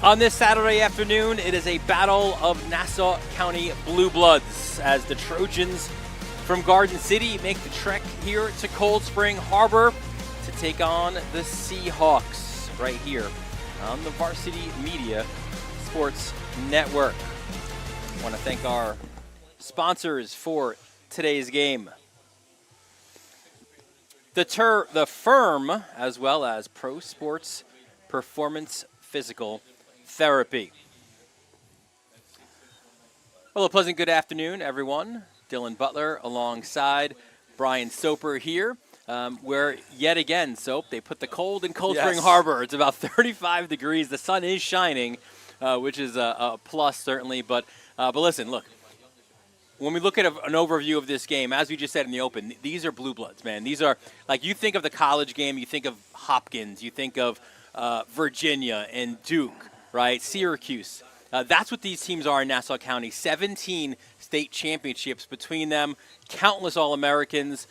On this Saturday afternoon, it is a battle of Nassau County Blue Bloods as the Trojans from Garden City make the trek here to Cold Spring Harbor to take on the Seahawks right here on the Varsity Media Sports Network. I want to thank our sponsors for today's game. The firm, as well as Pro Sports Performance Physical Therapy. Well, a pleasant good afternoon, everyone. Dylan Butler alongside Brian Soper here, where yet again, Soap, they put the cold in Cold Spring Harbor. It's about 35 degrees. The sun is shining, which is a plus, certainly. But listen, look, when we look at an overview of this game, as we just said in the open, these are blue bloods, man. These are, like, you think of the college game, you think of Hopkins, you think of Virginia and Duke, right? Syracuse. That's what these teams are in Nassau County. 17 state championships between them, countless All-Americans.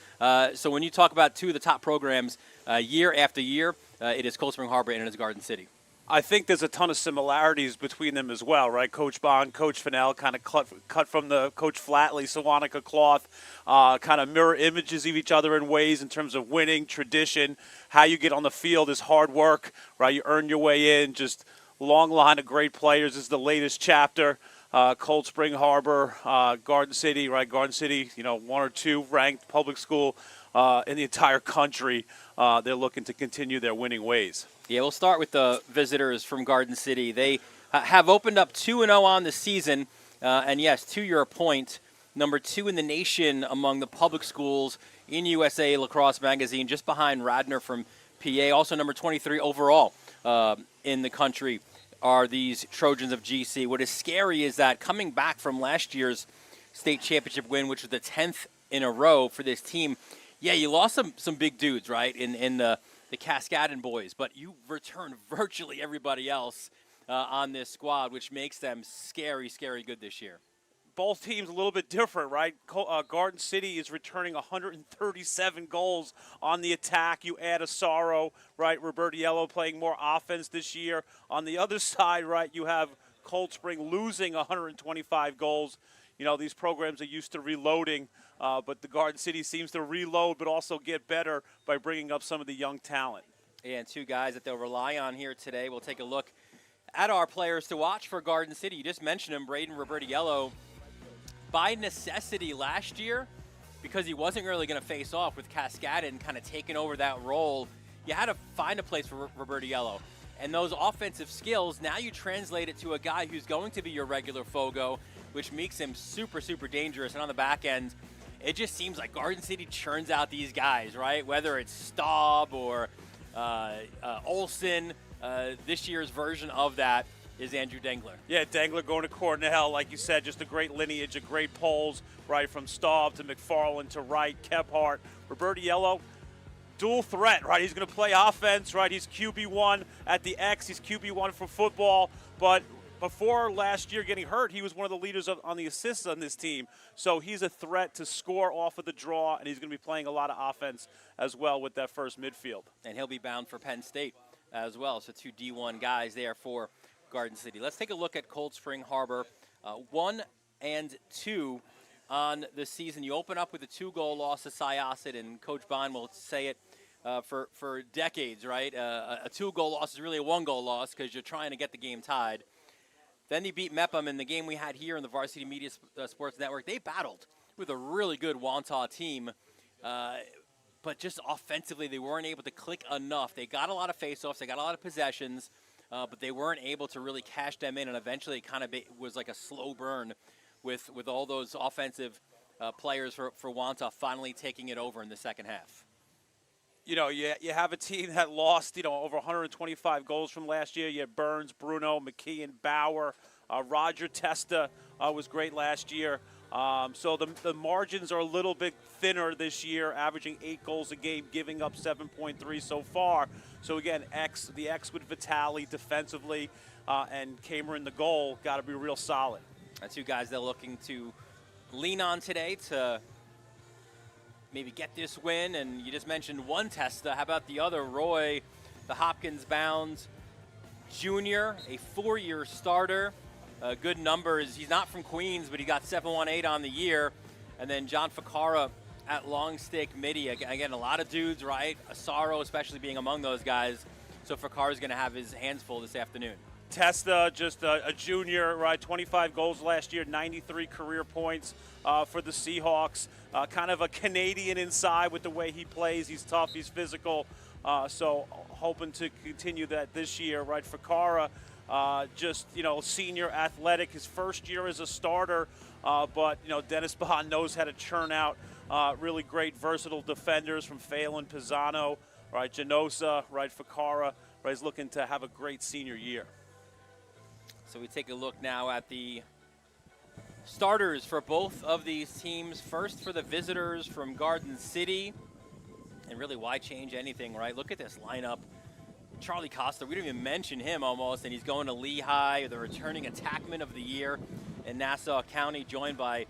So when you talk about two of the top programs year after year, it is Cold Spring Harbor and it is Garden City. I think there's a ton of similarities between them as well, right? Coach Bond, Coach Fennell, kind of cut from the Coach Flatley, Sewannica cloth, kind of mirror images of each other in ways in terms of winning, tradition. How you get on the field is hard work, right? You earn your way in, just long line of great players. This is the latest chapter. Cold Spring Harbor, Garden City, right? Garden City, one or two ranked public school in the entire country. They're looking to continue their winning ways. Yeah, we'll start with the visitors from Garden City. They have opened up 2-0 on the season. And yes, to your point, number 2 in the nation among the public schools in USA Lacrosse Magazine, just behind Radnor from PA. Also number 23 overall in the country are these Trojans of GC. What is scary is that coming back from last year's state championship win, which was the 10th in a row for this team, yeah, you lost some big dudes, right, in the Cascadon boys, but you returned virtually everybody else on this squad, which makes them scary, scary good this year. Both teams a little bit different, right? Garden City is returning 137 goals on the attack. You add Asaro, right? Robertiello playing more offense this year. On the other side, right, you have Cold Spring losing 125 goals. These programs are used to reloading, but the Garden City seems to reload but also get better by bringing up some of the young talent. And two guys that they'll rely on here today. We'll take a look at our players to watch for Garden City. You just mentioned him, Braden Robertiello. By necessity last year, because he wasn't really going to face off with Cascadon kind of taking over that role, you had to find a place for Robertiello. And those offensive skills, now you translate it to a guy who's going to be your regular Fogo, which makes him super, super dangerous. And on the back end, it just seems like Garden City churns out these guys, right? Whether it's Staub or Olson, this year's version of that is Andrew Dengler. Yeah, Dengler going to Cornell, like you said, just a great lineage of great polls, right, from Staub to McFarland to Wright, Kephart. Robertiello, dual threat, right? He's going to play offense, right? He's QB1 at the X. He's QB1 for football. But before last year getting hurt, he was one of the leaders on the assists on this team. So he's a threat to score off of the draw, and he's going to be playing a lot of offense as well with that first midfield. And he'll be bound for Penn State as well. So two D1 guys there for Garden City. Let's take a look at Cold Spring Harbor. 1-2 on the season. You open up with a 2-goal loss to Syosset, and Coach Bond will say it for decades, right? A 2-goal loss is really a 1-goal loss because you're trying to get the game tied. Then they beat Mepham in the game we had here in the Varsity Media Sports Network. They battled with a really good Wantagh team, but just offensively they weren't able to click enough. They got a lot of faceoffs, they got a lot of possessions, but they weren't able to really cash them in, and eventually it kind of was like a slow burn with all those offensive players for Wantagh finally taking it over in the second half. You have a team that lost, over 125 goals from last year. You had Burns, Bruno, McKeon, Bauer. Roger Testa was great last year. So the margins are a little bit thinner this year, averaging 8 goals a game, giving up 7.3 so far. So, again, the X with Vitale defensively and Kamer in the goal got to be real solid. That's two guys they're looking to lean on today to maybe get this win. And you just mentioned one Testa. How about the other, Roy, the Hopkins bound? junior, a 4-year starter. Good numbers. He's not from Queens, but he got 718 on the year. And then John Ficara at long stick midi. Again, a lot of dudes, right? Asaro especially being among those guys. So Ficara's going to have his hands full this afternoon. Testa, just a junior, right? 25 goals last year, 93 career points for the Seahawks. Kind of a Canadian inside with the way he plays. He's tough, he's physical. So hoping to continue that this year, right? Ficara, just, senior athletic, his first year as a starter. But, Dennis Bond knows how to churn out really great, versatile defenders from Phelan, Pisano, right? Genosa, right? Ficara, right? He's looking to have a great senior year. So we take a look now at the starters for both of these teams. First for the visitors from Garden City. And really, why change anything, right? Look at this lineup. Charlie Costa, we didn't even mention him almost, and he's going to Lehigh, the returning attackman of the year in Nassau County, joined by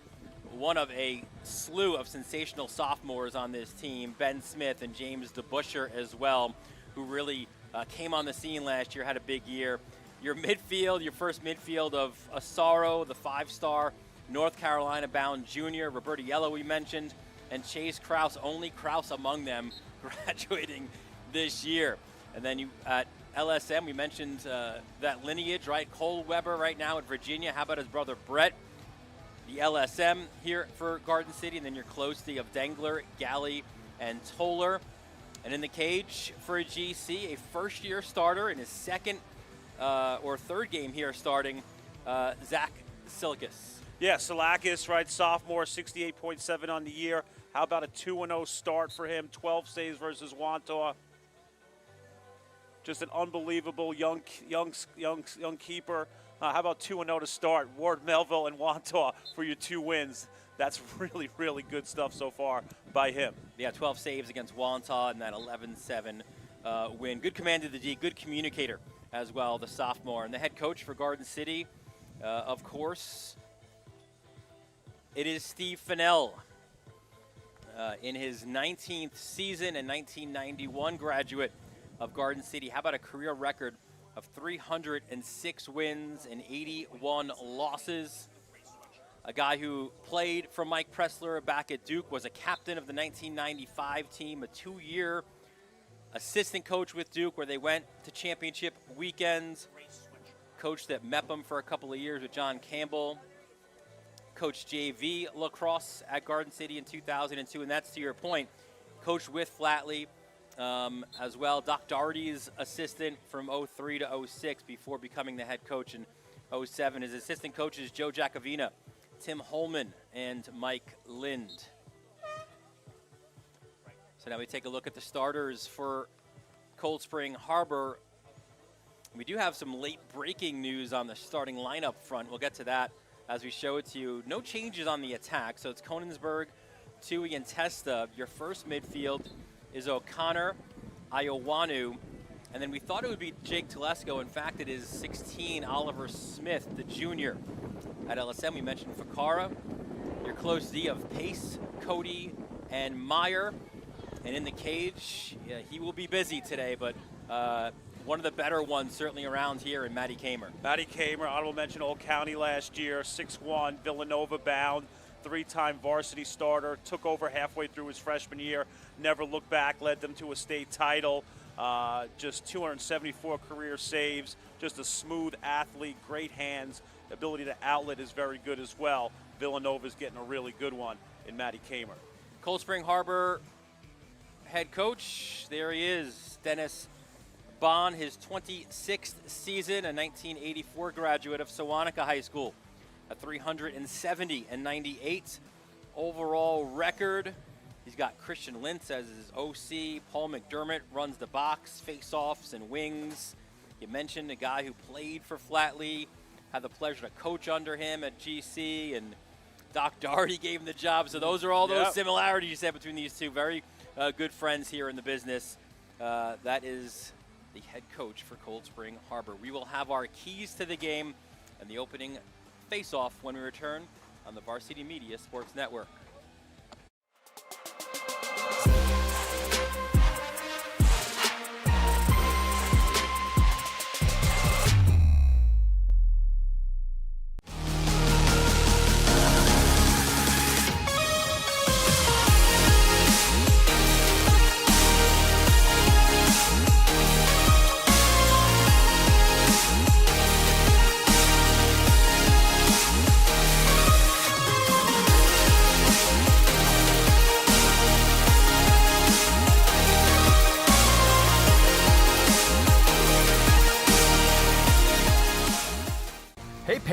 one of a slew of sensational sophomores on this team, Ben Smith and James DeBuscher as well, who really came on the scene last year, had a big year. Your midfield, your first midfield of Asaro, the 5-star North Carolina-bound junior, Roberto Yellow we mentioned, and Chase Krause, only Krause among them, graduating this year. And then you at LSM, we mentioned that lineage, right? Cole Weber right now at Virginia. How about his brother Brett? The LSM here for Garden City. And then your Closety of Dengler, Galley, and Toller. And in the cage for a GC, a first-year starter in his second or third game here starting, Zach Silikis. Yeah, Silikis, right, sophomore, 68.7 on the year. How about a 2-0 start for him, 12 saves versus Wantaw. Just an unbelievable young keeper. How about 2-0 to start? Ward Melville and Wantaw for your 2 wins. That's really, really good stuff so far by him. Yeah, 12 saves against Wantaw and that 11-7 win. Good command of the D, good communicator as well, the sophomore. And the head coach for Garden City, of course, it is Steve Fennell. In his 19th season and 1991 graduate of Garden City. How about a career record of 306 wins and 81 losses? A guy who played for Mike Pressler back at Duke, was a captain of the 1995 team, a 2-year assistant coach with Duke where they went to championship weekends, coached at Mepham for a couple of years with John Campbell, coached JV Lacrosse at Garden City in 2002, and that's to your point, coached with Flatley as well. Doc Doherty's assistant from 03 to 06 before becoming the head coach in 07. His assistant coaches Joe Jacovina, Tim Holman, and Mike Lind. So now we take a look at the starters for Cold Spring Harbor. We do have some late breaking news on the starting lineup front. We'll get to that as we show it to you. No changes on the attack, so it's Konigsberg, Tui, and Testa. Your first midfield is O'Connor, Iowanu, and then we thought it would be Jake Telesco. In fact, it is 16, Oliver Smith, the junior. At LSM, we mentioned Ficara. Your close D of Pace, Cody, and Meyer. And in the cage, yeah, he will be busy today, but one of the better ones certainly around here in Matty Kamer. Matty Kamer, honorable mention, Old County last year, 6'1", Villanova bound, 3-time varsity starter, took over halfway through his freshman year, never looked back, led them to a state title, just 274 career saves, just a smooth athlete, great hands, ability to outlet is very good as well. Villanova's getting a really good one in Matty Kamer. Cold Spring Harbor head coach, there he is, Dennis Bond, his 26th season, a 1984 graduate of Sewanaka High School, a 370 and 98 overall record. He's got Christian Lintz as his OC. Paul McDermott runs the box, face-offs, and wings. You mentioned a guy who played for Flatley, had the pleasure to coach under him at GC, and Doc Doherty gave him the job. So those are all those similarities you said between these two. Very good friends here in the business. That is the head coach for Cold Spring Harbor. We will have our keys to the game and the opening face-off when we return on the Varsity Media Sports Network.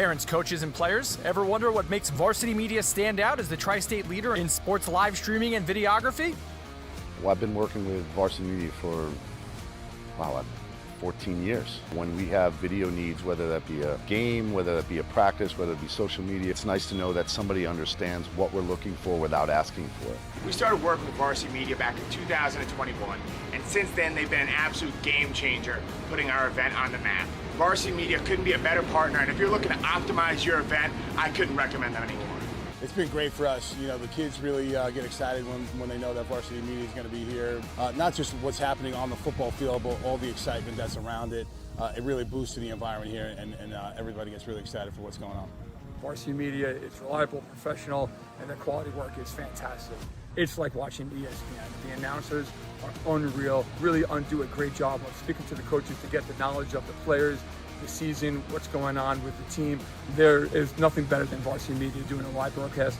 Parents, coaches, and players, ever wonder what makes Varsity Media stand out as the tri-state leader in sports live streaming and videography? Well, I've been working with Varsity Media for, 14 years. When we have video needs, whether that be a game, whether that be a practice, whether it be social media, it's nice to know that somebody understands what we're looking for without asking for it. We started working with Varsity Media back in 2021, and since then they've been an absolute game changer, putting our event on the map. Varsity Media couldn't be a better partner, and if you're looking to optimize your event, I couldn't recommend them anymore. It's been great for us. You know, the kids really get excited when they know that Varsity Media is going to be here. Not just what's happening on the football field, but all the excitement that's around it. It really boosts the environment here, and everybody gets really excited for what's going on. Varsity Media is reliable, professional, and the quality work is fantastic. It's like watching ESPN. The announcers are unreal, really do a great job of speaking to the coaches to get the knowledge of the players, the season, what's going on with the team. There is nothing better than Varsity Media doing a live broadcast.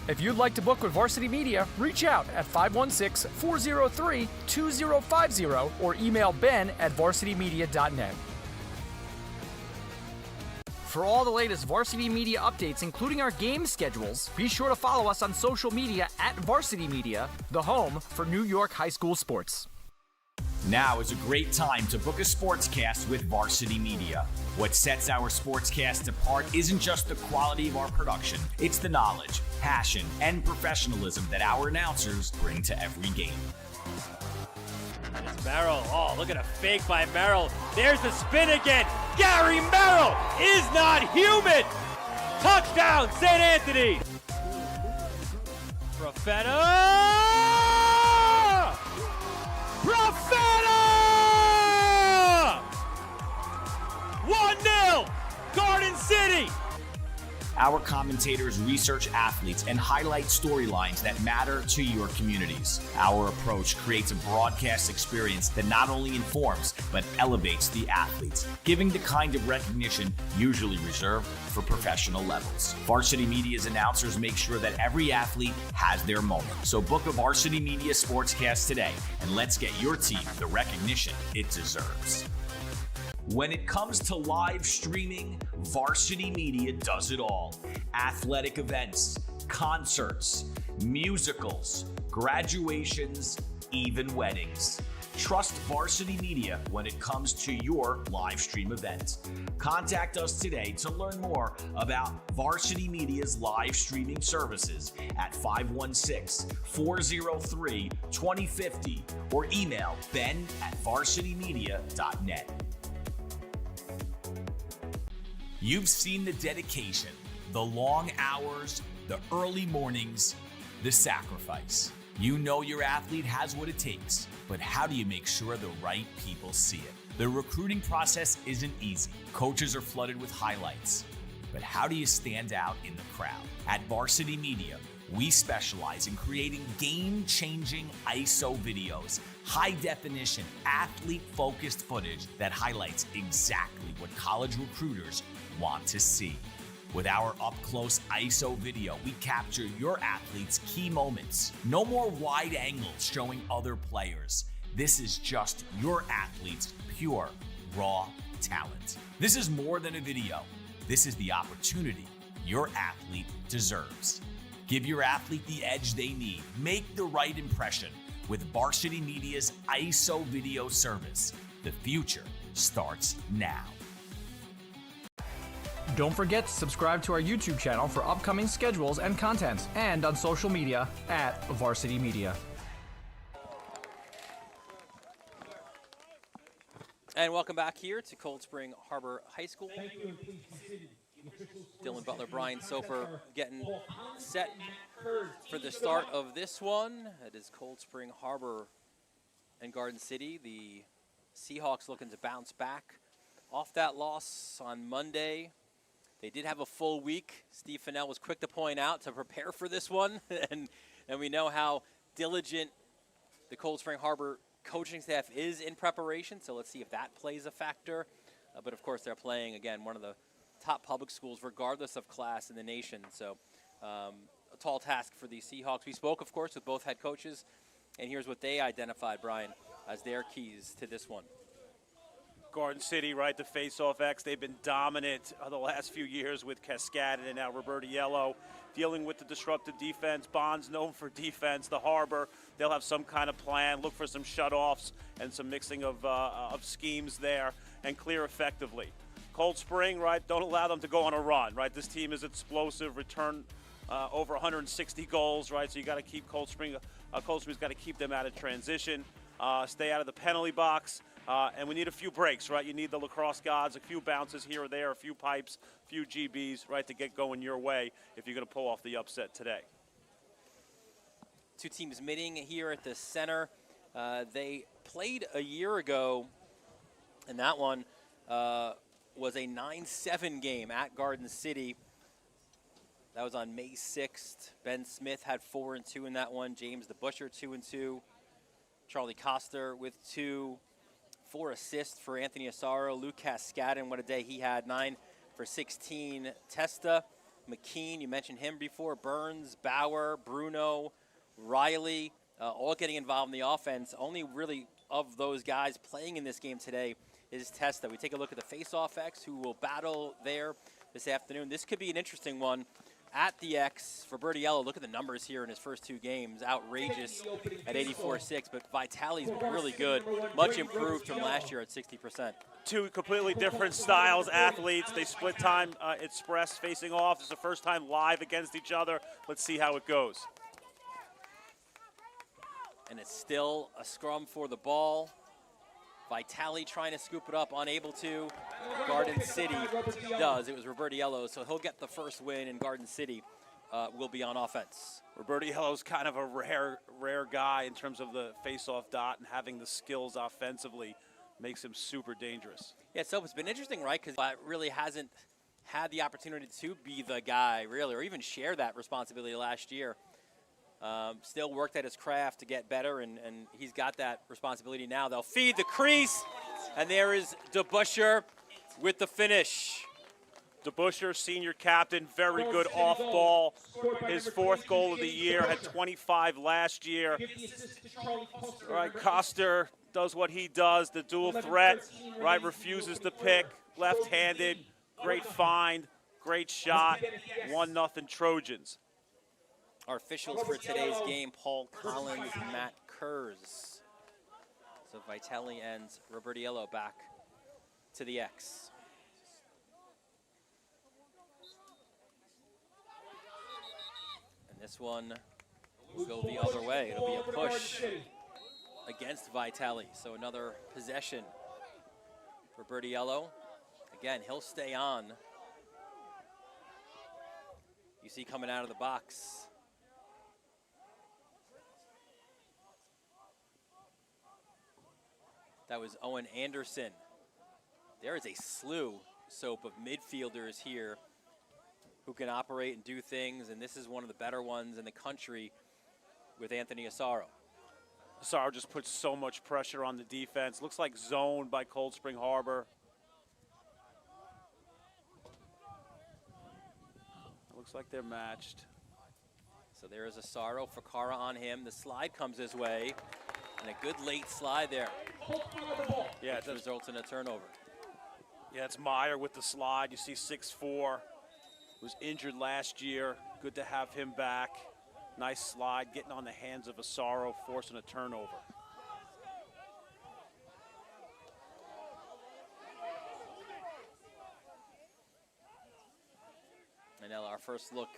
If you'd like to book with Varsity Media, reach out at 516-403-2050 or email ben@varsitymedia.net. For all the latest Varsity Media updates, including our game schedules, be sure to follow us on social media at Varsity Media, the home for New York high school sports. Now is a great time to book a sportscast with Varsity Media. What sets our sportscast apart isn't just the quality of our production, it's the knowledge, passion, and professionalism that our announcers bring to every game. It's Merrill. Oh, look at a fake by Merrill. There's the spin again. Gary Merrill is not human. Touchdown, St. Anthony. Profeta! Profeta! 1-0, Garden City. Our commentators research athletes and highlight storylines that matter to your communities. Our approach creates a broadcast experience that not only informs, but elevates the athletes, giving the kind of recognition usually reserved for professional levels. Varsity Media's announcers make sure that every athlete has their moment. So book a Varsity Media Sportscast today, and let's get your team the recognition it deserves. When it comes to live streaming, Varsity Media does it all. Athletic events, concerts, musicals, graduations, even weddings. Trust Varsity Media when it comes to your live stream event. Contact us today to learn more about Varsity Media's live streaming services at 516-403-2050 or email ben@varsitymedia.net. You've seen the dedication, the long hours, the early mornings, the sacrifice. You know your athlete has what it takes, but how do you make sure the right people see it? The recruiting process isn't easy. Coaches are flooded with highlights. But how do you stand out in the crowd? At Varsity Media, we specialize in creating game-changing ISO videos, high-definition, athlete-focused footage that highlights exactly what college recruiters want to see. With our up-close ISO video, we capture your athlete's key moments. No more wide angles showing other players. This is just your athlete's pure, raw talent. This is more than a video. This is the opportunity your athlete deserves. Give your athlete the edge they need. Make the right impression with Varsity Media's ISO video service. The future starts now. Don't forget to subscribe to our YouTube channel for upcoming schedules and content, and on social media at Varsity Media. And welcome back here to Cold Spring Harbor High School. Dylan Butler, Brian Soper getting set for the start of this one. It is Cold Spring Harbor and Garden City. The Seahawks looking to bounce back off that loss on Monday. They did have a full week. Steve Fennell was quick to point out to prepare for this one. and we know how diligent the Cold Spring Harbor coaching staff is in preparation, so let's see if that plays a factor. But, of course, they're playing, again, one of the top public schools, regardless of class in the nation. So a tall task for the Seahawks. We spoke, of course, with both head coaches, and here's what they identified, Brian, as their keys to this one. Garden City, right, the face-off X, they've been dominant the last few years with Cascadon and now Robertiello, dealing with the disruptive defense. Bond's known for defense. The Harbor, they'll have some kind of plan, look for some shutoffs and some mixing of schemes there and clear effectively. Cold Spring, right, don't allow them to go on a run, right? This team is explosive, return over 160 goals, right? So you got to keep Cold Spring's got to keep them out of transition, stay out of the penalty box. And we need a few breaks, right? You need the Lacrosse gods, a few bounces here or there, a few pipes, a few GBs, right, to get going your way if you're going to pull off the upset today. Two teams meeting here at the center. They played a year ago, and that one was a 9-7 game at Garden City. That was on May 6th. Ben Smith had 4 and 2 in that one. James DeBuscher 2 and 2. Charlie Coster with 2. 4 assists for Anthony Asaro. Luke Cascadon, what a day he had, 9 for 16. Testa, McKean, you mentioned him before. Burns, Bauer, Bruno, Riley, all getting involved in the offense. Only really of those guys playing in this game today is Testa. We take a look at the face-off X, who will battle there this afternoon. This could be an interesting one. At the X for Robertiello, look at the numbers here in his first 2 games. Outrageous at 84.6, but Vitali's really good. Much improved from last year at 60%. Two completely different styles, athletes. They split time express facing off. It's the first time live against each other. Let's see how it goes. And it's still a scrum for the ball. Vitali trying to scoop it up, unable to. Garden City does. It was Robertiello, so he'll get the first win, and Garden City will be on offense. Robertiello's kind of a rare guy in terms of the face-off dot, and having the skills offensively makes him super dangerous. Yeah, so it's been interesting, right, because really hasn't had the opportunity to be the guy, really, or even share that responsibility last year. Still worked at his craft to get better, and he's got that responsibility now. They'll feed the crease, and there is DeBuscher with the finish. DeBuscher, senior captain, very good off ball. His 4th goal of the year, had 25 last year. Right, Coster does what he does, the dual threat, right, refuses to pick, left-handed, great find, great shot, 1-0 Trojans. Our officials for today's game, Paul Collins, Matt Kurz. So Vitali and Robertiello back to the X. And this one will go the other way. It'll be a push against Vitali. So another possession. Robertiello, again, he'll stay on. You see coming out of the box. That was Owen Anderson. There is a slew, Soap, of midfielders here who can operate and do things, and this is one of the better ones in the country with Anthony Asaro. Asaro just puts so much pressure on the defense. Looks like zoned by Cold Spring Harbor. Looks like they're matched. So there is Asaro, Fakara on him. The slide comes his way, and a good late slide there. Yeah, which results in a turnover. Yeah, it's Meyer with the slide. You see 6'4", was injured last year. Good to have him back. Nice slide, getting on the hands of Asaro, forcing a turnover. And now our first look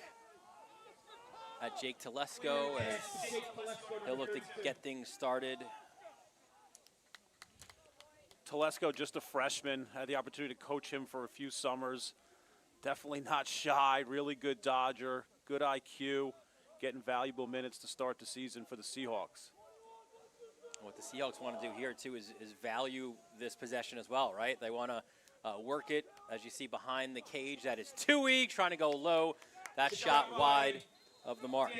at Jake Telesco as he'll look to get things started. Telesco, just a freshman, had the opportunity to coach him for a few summers. Definitely not shy, really good dodger, good IQ, getting valuable minutes to start the season for the Seahawks. What the Seahawks want to do here, too, is value this possession as well, right? They want to work it, as you see behind the cage. That is Tui trying to go low. That shot wide of the mark.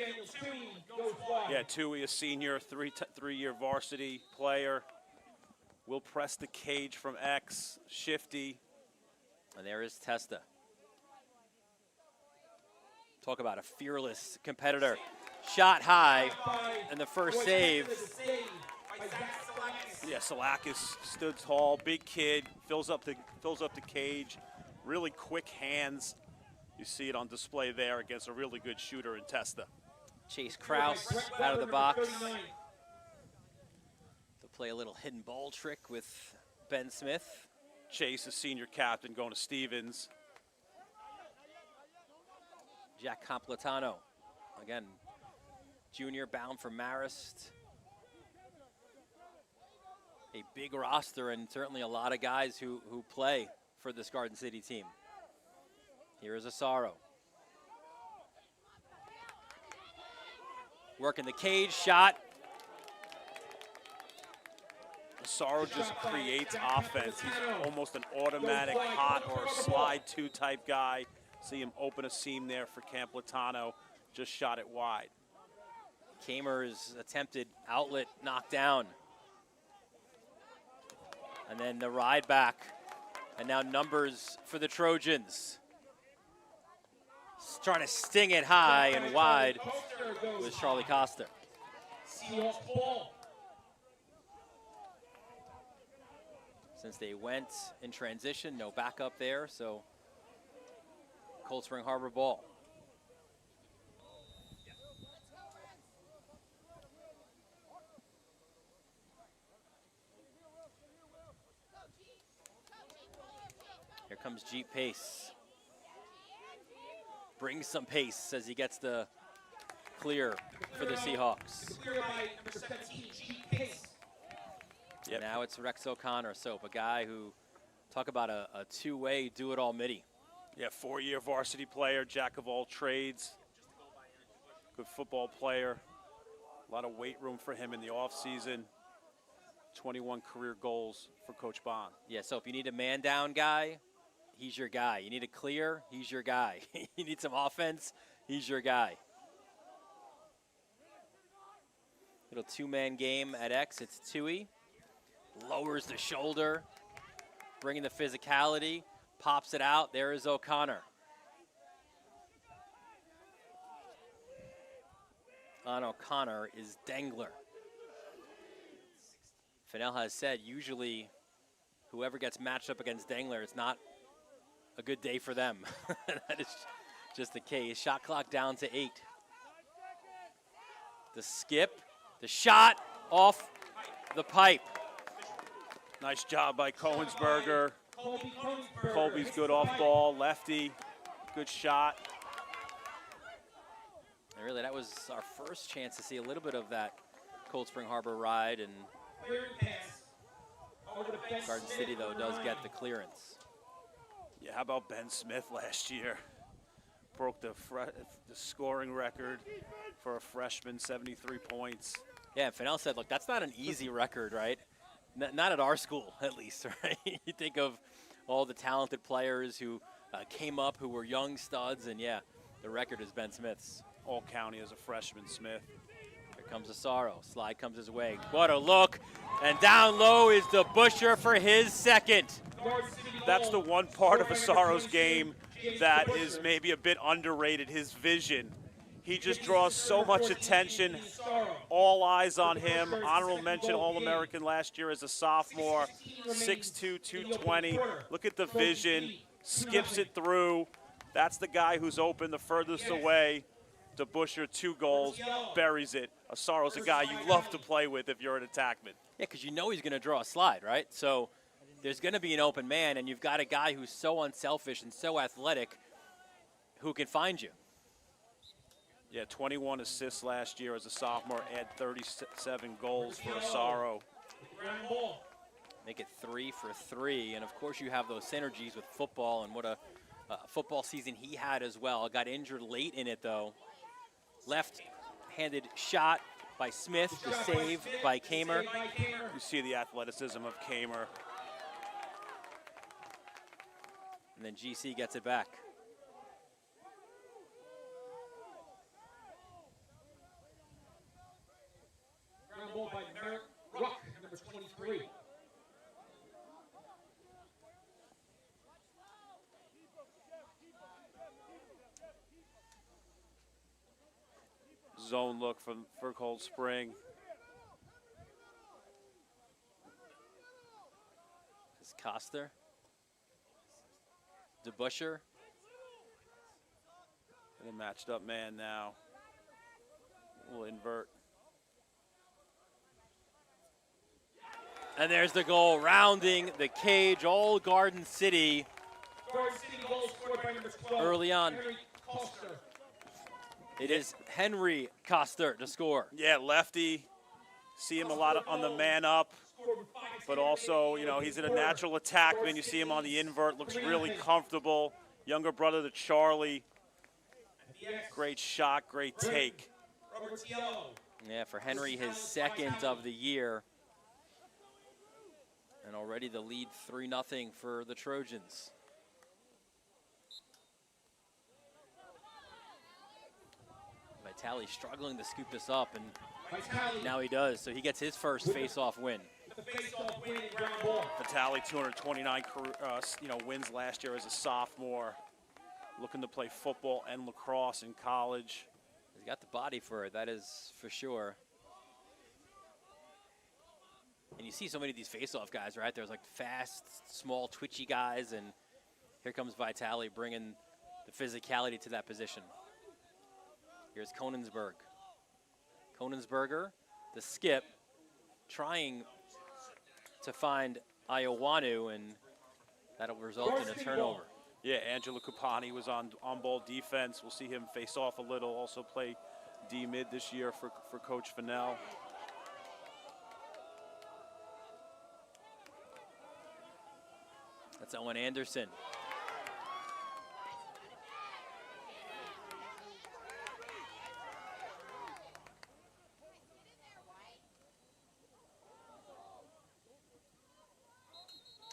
Yeah, Tui, a senior, three-year varsity player. Will press the cage from X, shifty. And there is Testa. Talk about a fearless competitor. Shot high, and the first save. Yeah, Salakis stood tall, big kid, fills up the cage, really quick hands. You see it on display there against a really good shooter in Testa. Chase Krause out of the box to play a little hidden ball trick with Ben Smith. Chase, the senior captain, going to Stevens. Jack Completano, again, junior bound for Marist. A big roster and certainly a lot of guys who play for this Garden City team. Here is Asaro. Working the cage, shot. Asaro just creates offense. He's almost an automatic hot or slide two type guy. See him open a seam there for Completano. Just shot it wide. Kamer's attempted outlet knocked down. And then the ride back. And now numbers for the Trojans. Trying to sting it high and wide with Charlie Costa. Since they went in transition, no backup there, so Cold Spring Harbor ball. Here comes Jeep Pace. Brings some pace as he gets the clear for the Seahawks. Yep. Now it's Rex O'Connor, Soap, a guy who, talk about a two-way, do-it-all midi. Yeah, 4-year varsity player, jack of all trades. Good football player. A lot of weight room for him in the offseason. 21 career goals for Coach Bond. Yeah, Soap, you need a man-down guy, he's your guy. You need a clear, he's your guy. You need some offense, he's your guy. Little two-man game at X, it's Tui. Lowers the shoulder, bringing the physicality, pops it out. There is O'Connor. On O'Connor is Dangler. Fennell has said usually whoever gets matched up against Dangler, it's not a good day for them. That is just the case. Shot clock down to 8. The skip, the shot off the pipe. Nice job by Cohensberger. Colby's good off ball, lefty, good shot. And really, that was our first chance to see a little bit of that Cold Spring Harbor ride, and Garden City, though, does get the clearance. Yeah, how about Ben Smith last year? Broke the scoring record for a freshman, 73 points. Yeah, and Fennell said, look, that's not an easy record, right? Not at our school, at least, right? You think of all the talented players who came up, who were young studs, and yeah, the record is Ben Smith's. All county as a freshman, Smith. Here comes Asaro. Slide comes his way. What a look. And down low is the Busher for his second. That's the one part of Asaro's game that is maybe a bit underrated, his vision. He just draws so much attention. All eyes on him. Honorable mention All-American last year as a sophomore. 6'2", 220. Look at the vision. Skips it through. That's the guy who's open the furthest away. DeBuscher, 2 goals, buries it. Asaro's a guy you love to play with if you're an attackman. Yeah, because you know he's going to draw a slide, right? So there's going to be an open man, and you've got a guy who's so unselfish and so athletic who can find you. Yeah, 21 assists last year as a sophomore, add 37 goals for Asaro. Make it 3 for 3, and of course you have those synergies with football, and what a football season he had as well. Got injured late in it, though. Left-handed shot by Smith, the save by Kamer. You see the athleticism of Kamer. And then GC gets it back. Ground ball by Merrick Ruck, number 23. Zone look for Cold Spring. Coster. DeBuscher. And a matched up man now. We'll invert. And there's the goal, rounding the cage, all Garden City. Garden City goal scored by number 12. Early on. Henry Coster. It is Henry Coster to score. Yeah, lefty. See him a lot on the man up, but also, you know, he's in a natural attackman. You see him on the invert, looks really comfortable. Younger brother to Charlie. Great shot, great take. Robert Tiello. Yeah, for Henry, his second of the year. And already the lead 3-0 for the Trojans. Vitale struggling to scoop this up, and now he does. So he gets his first face-off win. The face-off win in ground ball. Vitale, 229 wins last year as a sophomore. Looking to play football and lacrosse in college. He's got the body for it, that is for sure. And you see so many of these face-off guys, right? There's like fast, small, twitchy guys, and here comes Vitale bringing the physicality to that position. Here's Konensberg. Konensberger, the skip, trying to find Iowanu, and that'll result in a turnover. Yeah, Angelo Kupani was on ball defense. We'll see him face off a little, also play D-mid this year for Coach Fennell. That's Owen Anderson.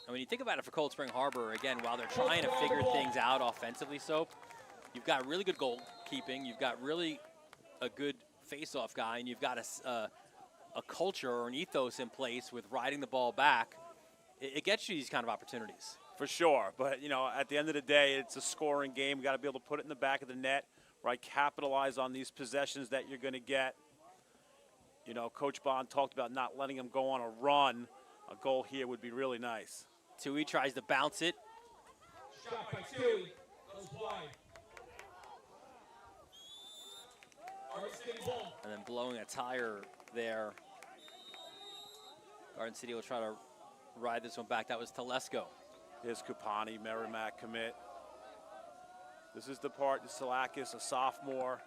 And when you think about it for Cold Spring Harbor, again, while they're trying to figure things out offensively, Soap, you've got really good goalkeeping, you've got really a good face-off guy, and you've got a culture or an ethos in place with riding the ball back. It gets you these kind of opportunities. For sure, but you know, at the end of the day, it's a scoring game. We got to be able to put it in the back of the net, right? Capitalize on these possessions that you're going to get. You know, Coach Bond talked about not letting them go on a run. A goal here would be really nice. Tui tries to bounce it. Shot by Tui. Goes wide. Garden City ball. And then blowing a tire there. Garden City will try to ride this one back. That was Telesco. Here's Kupani, Merrimack commit. This is the part, the Salakis, a sophomore.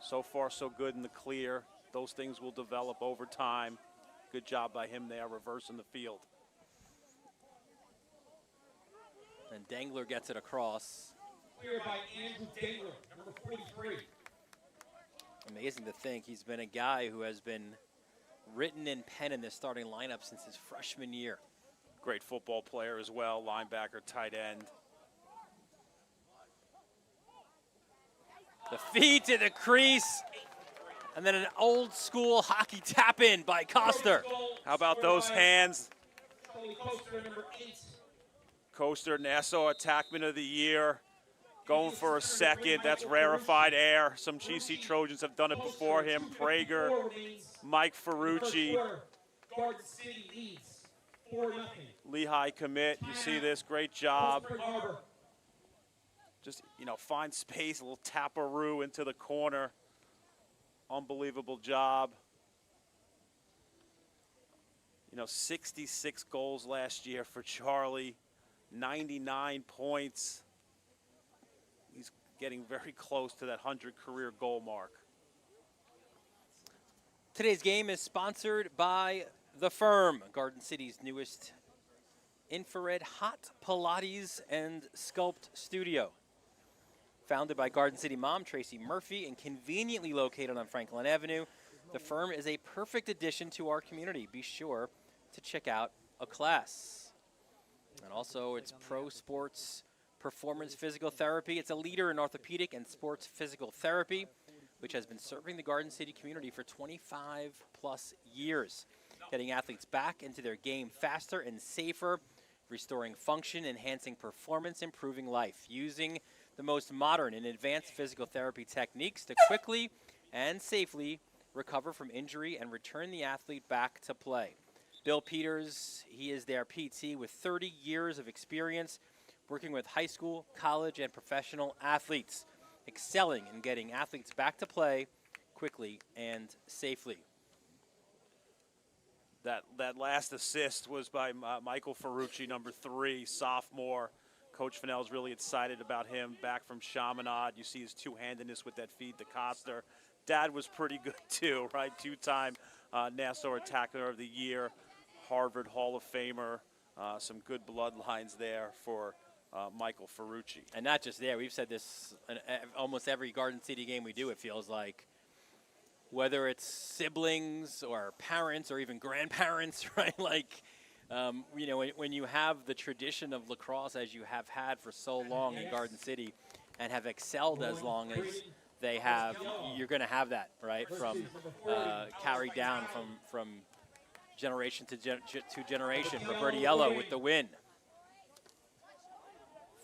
So far, so good in the clear. Those things will develop over time. Good job by him there, reversing the field. And Dangler gets it across. Clear by Andrew Dangler, number 43. Amazing to think he's been a guy who has been written in pen in this starting lineup since his freshman year. Great football player as well, linebacker, tight end. The feed to the crease. And then an old school hockey tap in by Coster. How about those hands? Coaster, number 8. Coaster, Nassau Attackman of the Year. Going for a second. That's rarefied air. Some GC Trojans have done it before him. Prager, Mike Ferrucci. Garden City leads 4-0. Lehigh commit. You see this. Great job. Just, you know, find space. A little taparoo into the corner. Unbelievable job. You know, 66 goals last year for Charlie. 99 points. He's getting very close to that 100 career goal mark. Today's game is sponsored by The Firm, Garden City's newest infrared hot Pilates and Sculpt studio. Founded by Garden City mom Tracy Murphy and conveniently located on Franklin Avenue, The Firm is a perfect addition to our community. Be sure to check out a class. And also, it's Pro Sports Performance Physical Therapy. It's a leader in orthopedic and sports physical therapy, which has been serving the Garden City community for 25-plus years, getting athletes back into their game faster and safer, restoring function, enhancing performance, improving life, using the most modern and advanced physical therapy techniques to quickly and safely recover from injury and return the athlete back to play. Bill Peters, he is their PT with 30 years of experience working with high school, college, and professional athletes, excelling in getting athletes back to play quickly and safely. That last assist was by Michael Ferrucci, number 3, sophomore. Coach Fennell's really excited about him, back from Chaminade. You see his two-handedness with that feed to Coster. Dad was pretty good too, right? 2-time Nassau Attacker of the Year, Harvard Hall of Famer. Some good bloodlines there for Michael Ferrucci. And not just there. We've said this in almost every Garden City game we do, it feels like. Whether it's siblings or parents or even grandparents, right? Like, you know, when you have the tradition of lacrosse as you have had for so long in Garden City and have excelled as long as they have, you're going to have that, right? From carried down from generation to generation. Robertiello with the win.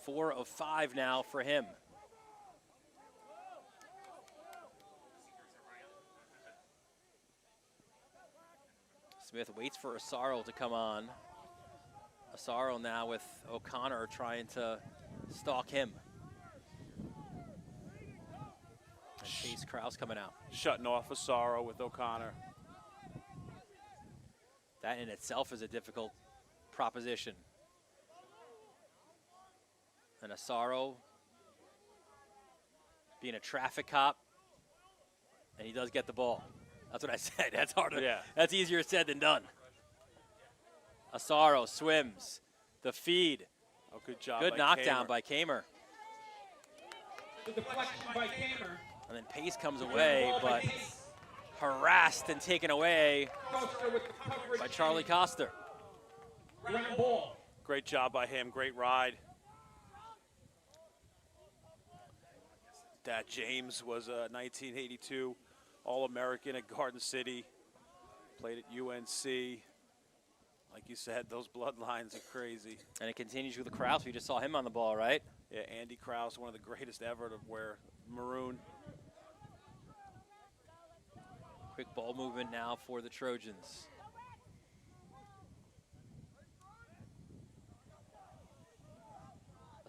4 of 5 now for him. Smith waits for Asaro to come on. Asaro now with O'Connor trying to stalk him. And Chase Krause coming out. Shutting off Asaro with O'Connor. That in itself is a difficult proposition. And Asaro being a traffic cop, and he does get the ball. That's what I said. That's harder. Yeah. That's easier said than done. Asaro swims. The feed. Oh, good job. Good knockdown by Kamer. The deflection by Kamer. And then Pace comes away, but harassed and taken away by Charlie Coster. Ground ball. Great job by him. Great ride. Dad James was a 1982 All-American at Garden City. Played at UNC. Like you said, those bloodlines are crazy. And it continues with the Krause. We just saw him on the ball, right? Yeah, Andy Krause, one of the greatest ever to wear maroon. Quick ball movement now for the Trojans.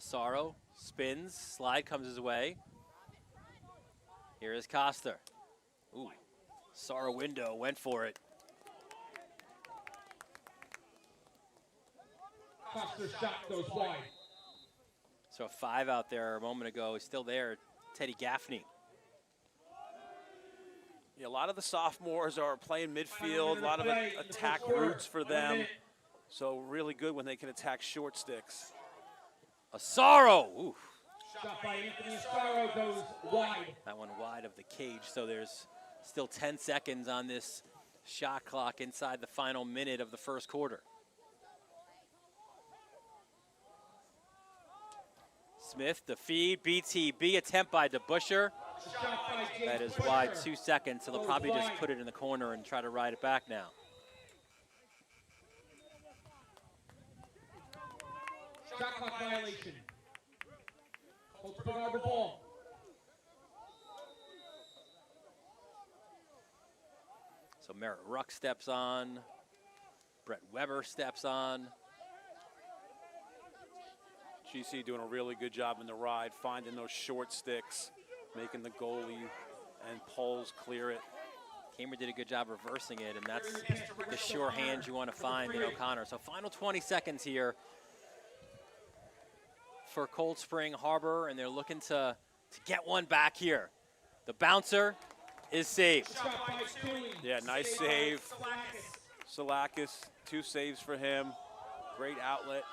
Asaro spins, slide comes his way. Here is Coster. Ooh, Asaro window, went for it. Coster's shot goes wide. So a 5 out there a moment ago is still there. Teddy Gaffney. Yeah, a lot of the sophomores are playing midfield, a lot of attack routes for them. So really good when they can attack short sticks. Asaro! Ooh. Shot by Anthony Asaro goes wide. That one wide of the cage, so there's still 10 seconds on this shot clock inside the final minute of the first quarter. Smith, the feed, BTB, attempt by DeBuscher. That is wide 2 seconds, so they'll probably just put it in the corner and try to ride it back now. Shot clock violation. Colts bring out the ball. So Merritt Ruck steps on. Brett Weber steps on. GC doing a really good job in the ride, finding those short sticks, making the goalie and poles clear it. Kamer did a good job reversing it, and that's the sure hand you want to find in O'Connor. So final 20 seconds here for Cold Spring Harbor, and they're looking to get one back here. The bouncer is saved. Yeah, nice save. Salakis, 2 saves for him. Great outlet.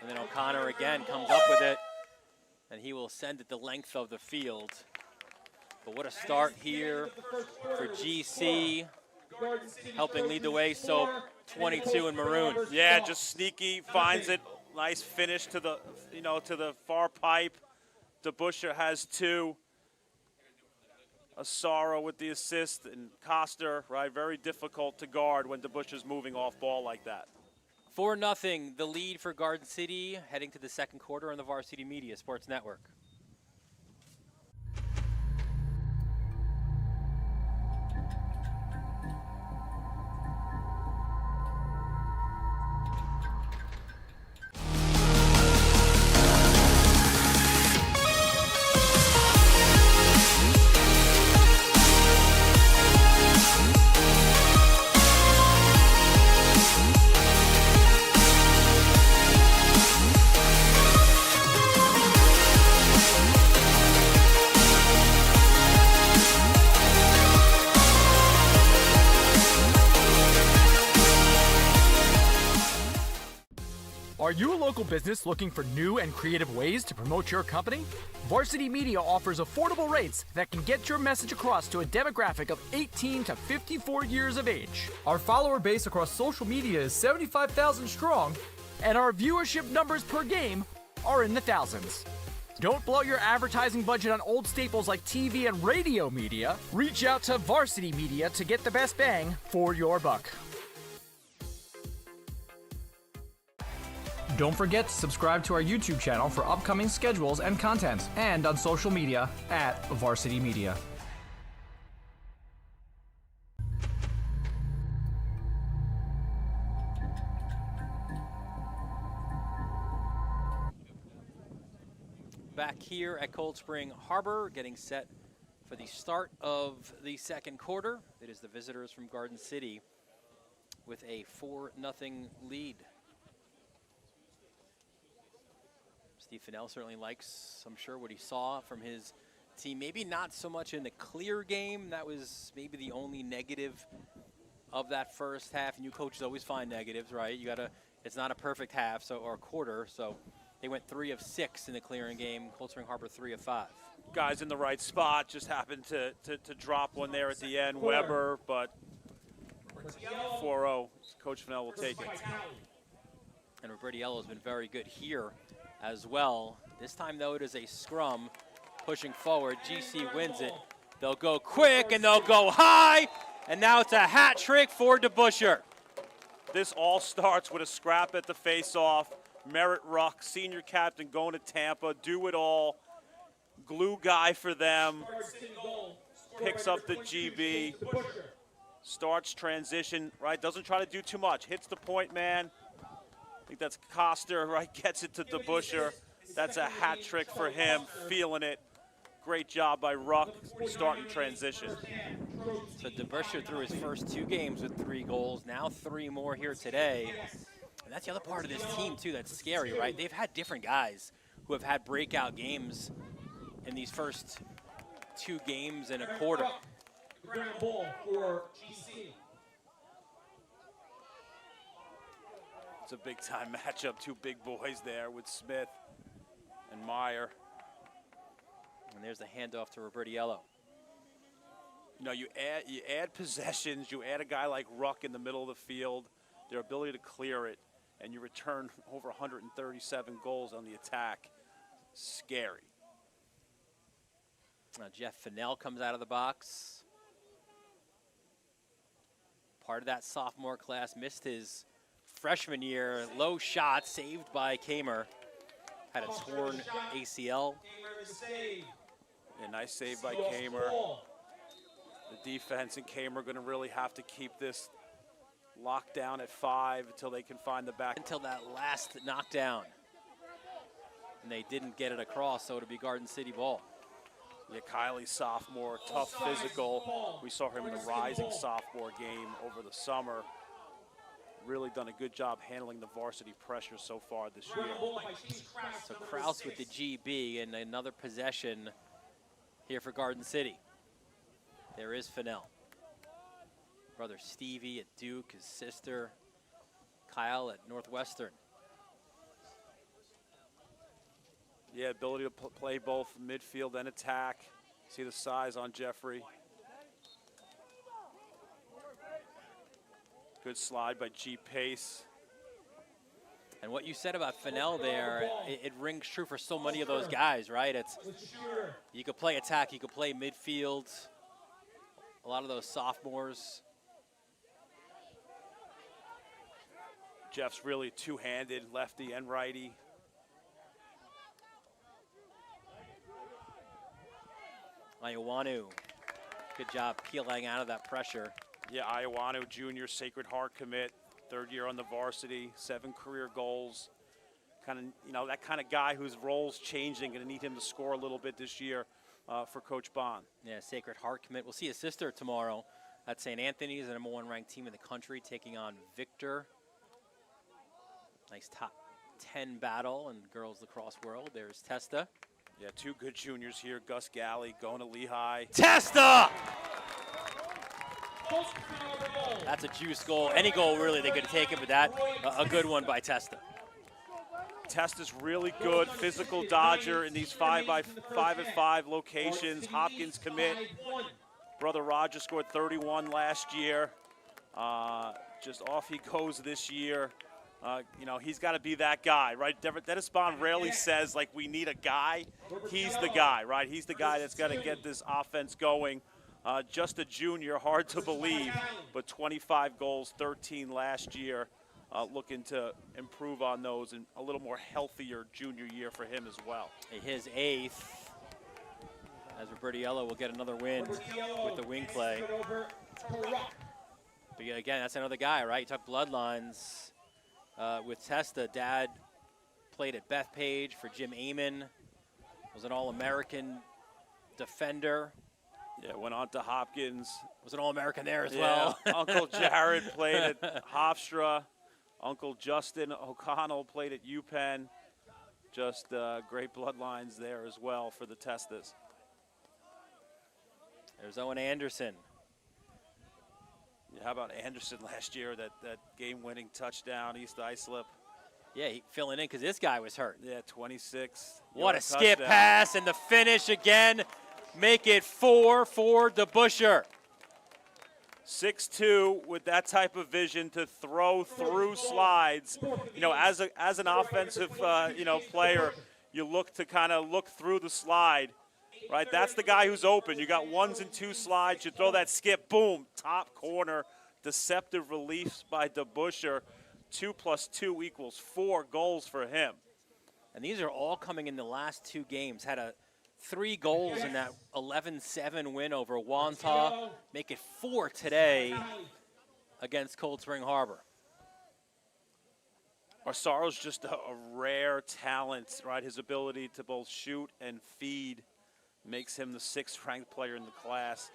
And then O'Connor again comes up with it, and he will send it the length of the field. But what a start here for GC, helping lead the way. So 22 in maroon. Yeah, just sneaky, finds it. Nice finish to the, to the far pipe. DeBuscher has 2. Asaro with the assist, and Coster, right? Very difficult to guard when DeBuscher's moving off ball like that. 4-0, the lead for Garden City, heading to the second quarter on the Varsity Media Sports Network. Are you a local business looking for new and creative ways to promote your company? Varsity Media offers affordable rates that can get your message across to a demographic of 18 to 54 years of age. Our follower base across social media is 75,000 strong, and our viewership numbers per game are in the thousands. Don't blow your advertising budget on old staples like TV and radio media. Reach out to Varsity Media to get the best bang for your buck. Don't forget to subscribe to our YouTube channel for upcoming schedules and content, and on social media at Varsity Media. Back here at Cold Spring Harbor, getting set for the start of the second quarter. It is the visitors from Garden City with a 4-0 lead. Steve Fennell certainly likes, I'm sure, what he saw from his team. Maybe not so much in the clear game. That was maybe the only negative of that first half. And you coaches always find negatives, right? It's not a perfect half or quarter, so they went 3 of 6 in the clearing game. Cold Spring Harbor 3 of 5. Guys in the right spot, just happened to drop one there at the end. Weber, but 4-0. Coach Fennell will take it. And Robertiello has been very good here as well. This time, though, it is a scrum pushing forward. GC wins it. They'll go quick and they'll go high, and now it's a hat trick for DeBuscher. This all starts with a scrap at the face-off. Merritt Ruck, senior captain, going to Tampa, do it all. Glue guy for them. Picks up the GB. Starts transition, right? Doesn't try to do too much. Hits the point man. I think that's Coster, right? Gets it to DeBuscher. That's a hat trick for him, feeling it. Great job by Ruck, starting transition. So DeBuscher threw his first 2 games with 3 goals, now 3 more here today. And that's the other part of this team, too, that's scary, right? They've had different guys who have had breakout games in these first 2 games and a quarter. Ground ball for GC. It's a big-time matchup. 2 big boys there with Smith and Meyer. And there's the handoff to Robertiello. You know, you add possessions, you add a guy like Ruck in the middle of the field, their ability to clear it, and you return over 137 goals on the attack. Scary. Now Jeff Fennell comes out of the box. Part of that sophomore class, missed his freshman year. Low shot saved by Kamer. Had a torn ACL. A nice save by Kamer. The defense and Kamer are going to really have to keep this locked down at 5 until they can find the back. Until that last knockdown. And they didn't get it across, so it'll be Garden City ball. Yeah, Kiley, sophomore, tough physical. We saw him in the rising sophomore game over the summer. Really done a good job handling the varsity pressure so far this year. So Kraus with the GB and another possession here for Garden City. There is Fennell. Brother Stevie at Duke, his sister Kyle at Northwestern. Yeah, ability to play both midfield and attack. See the size on Jeffrey. Good slide by G. Pace. And what you said about Fennell there, it rings true for so many of those guys, right? You could play attack, you could play midfield. A lot of those sophomores. Jeff's really two-handed, lefty and righty. Iowanu, good job peeling out of that pressure. Yeah, Iowanu, junior, Sacred Heart commit, 3rd year on the varsity, 7 career goals. Kind of, you know, that kind of guy whose role's changing. Going to need him to score a little bit this year for Coach Bond. Yeah, Sacred Heart commit. We'll see his sister tomorrow at St. Anthony's, the #1 ranked team in the country, taking on Victor. Nice top 10 battle in girls lacrosse world. There's Testa. Yeah, 2 good juniors here. Gus Galley going to Lehigh. Testa! That's a juice goal. Any goal, really, they could have taken, but that, a good one by Testa. Test is really good, physical dodger in these 5x5 locations. Hopkins commit. Brother Roger scored 31 last year. Just off he goes this year. You know, he's got to be that guy, right? Dennis Bond rarely says, like, we need a guy. He's the guy, right? He's the guy that's got to get this offense going. Just a junior, hard to believe, but 25 goals, 13 last year. Looking to improve on those and a little more healthier junior year for him as well. His 8th, as Robertiello will get another win with the wing play. But yeah, again, that's another guy, right? You talk bloodlines with Testa. Dad played at Bethpage for Jim Amon, was an All-American defender. Yeah, went on to Hopkins. Was an All-American there as well. Uncle Jared played at Hofstra. Uncle Justin O'Connell played at UPenn. Just great bloodlines there as well for the Testas. There's Owen Anderson. Yeah, how about Anderson last year, that game-winning touchdown, East Islip. Yeah, he filling in because this guy was hurt. Yeah, 26. What a skip pass and the finish again. Make it 4 for DeBuscher. 6'2", with that type of vision to throw through slides. You know, as an offensive player, you look to kind of look through the slide, right? That's the guy who's open. You got 1s and 2 slides. You throw that skip, boom, top corner. Deceptive relief by DeBuscher. 2 + 2 = 4 goals for him. And these are all coming in the last 2 games. Had 3 goals in that 11-7 win over Wantagh. Make it 4 today against Cold Spring Harbor. Arsaro's just a rare talent, right? His ability to both shoot and feed makes him the 6th ranked player in the class,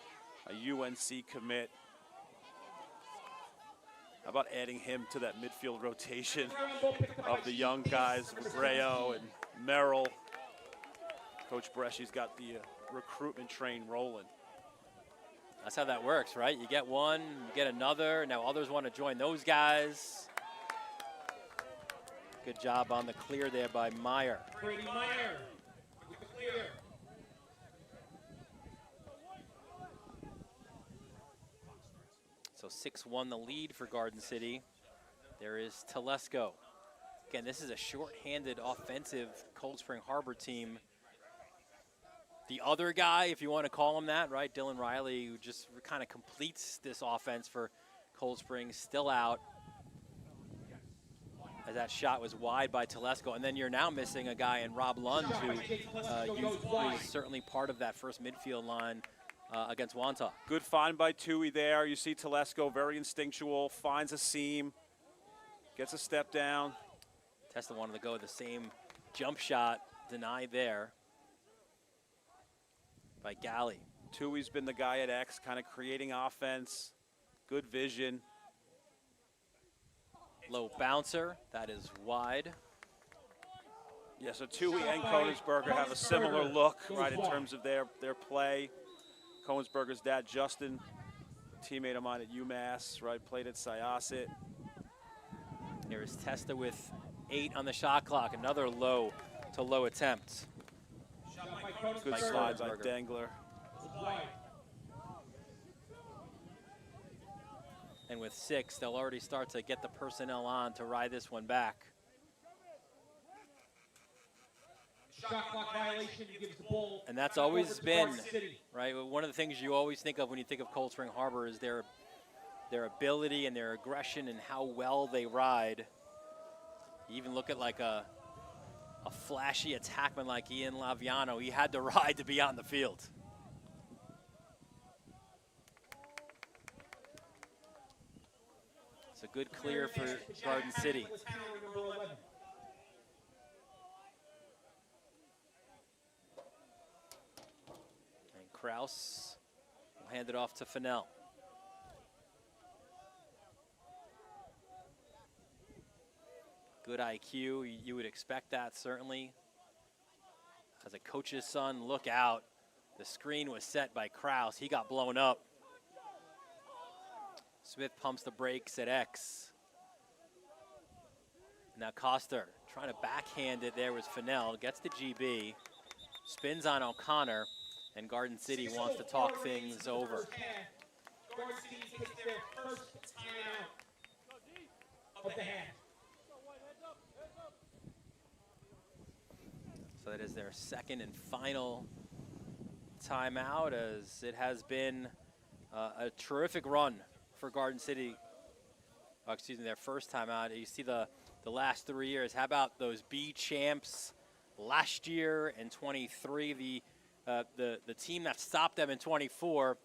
a UNC commit. How about adding him to that midfield rotation of the young guys, Rayo and Merrill. Coach Bresci's got the recruitment train rolling. That's how that works, right? You get one, you get another. Now others want to join those guys. Good job on the clear there by Meyer. Brady Meyer with the clear. So 6-1 the lead for Garden City. There is Telesco. Again, this is a short-handed offensive Cold Spring Harbor team. The other guy, if you want to call him that, right, Dylan Riley, who just kind of completes this offense for Cold Spring, still out. As that shot was wide by Telesco. And then you're now missing a guy in Rob Lund, who was certainly part of that first midfield line against Wantagh. Good find by Tui there. You see Telesco, very instinctual, finds a seam, gets a step down. Testa wanted to go the same jump shot, denied there by Galley. Tui's been the guy at X, kind of creating offense, good vision. Low bouncer, that is wide. Yeah, so Tui and Koenigsberger have a similar look, right, in terms of their play. Koenigsberger's dad, Justin, teammate of mine at UMass, right, played at Syosset. Here is Testa with 8 on the shot clock, another low to low attempt. Good slide by Dengler. And with 6, they'll already start to get the personnel on to ride this one back. Shot clock violation gives the ball. And that's always been, right, one of the things you always think of when you think of Cold Spring Harbor is their ability and their aggression and how well they ride. You even look at like a flashy attackman like Ian Laviano. He had to ride to be on the field. It's a good clear for Garden City. And Kraus will hand it off to Fennell. Good IQ, you would expect that certainly. As a coach's son, look out. The screen was set by Kraus. He got blown up. Smith pumps the brakes at X. Now Coster trying to backhand it there was Fennell, gets the GB, spins on O'Connor, and Garden City wants to talk things over. Garden City takes their first timeout of the half. So that is their second and final timeout, as it has been a terrific run for Garden City. Oh, excuse me, their first timeout. You see the last 3 years. How about those B champs last year and 23? The team that stopped them in 24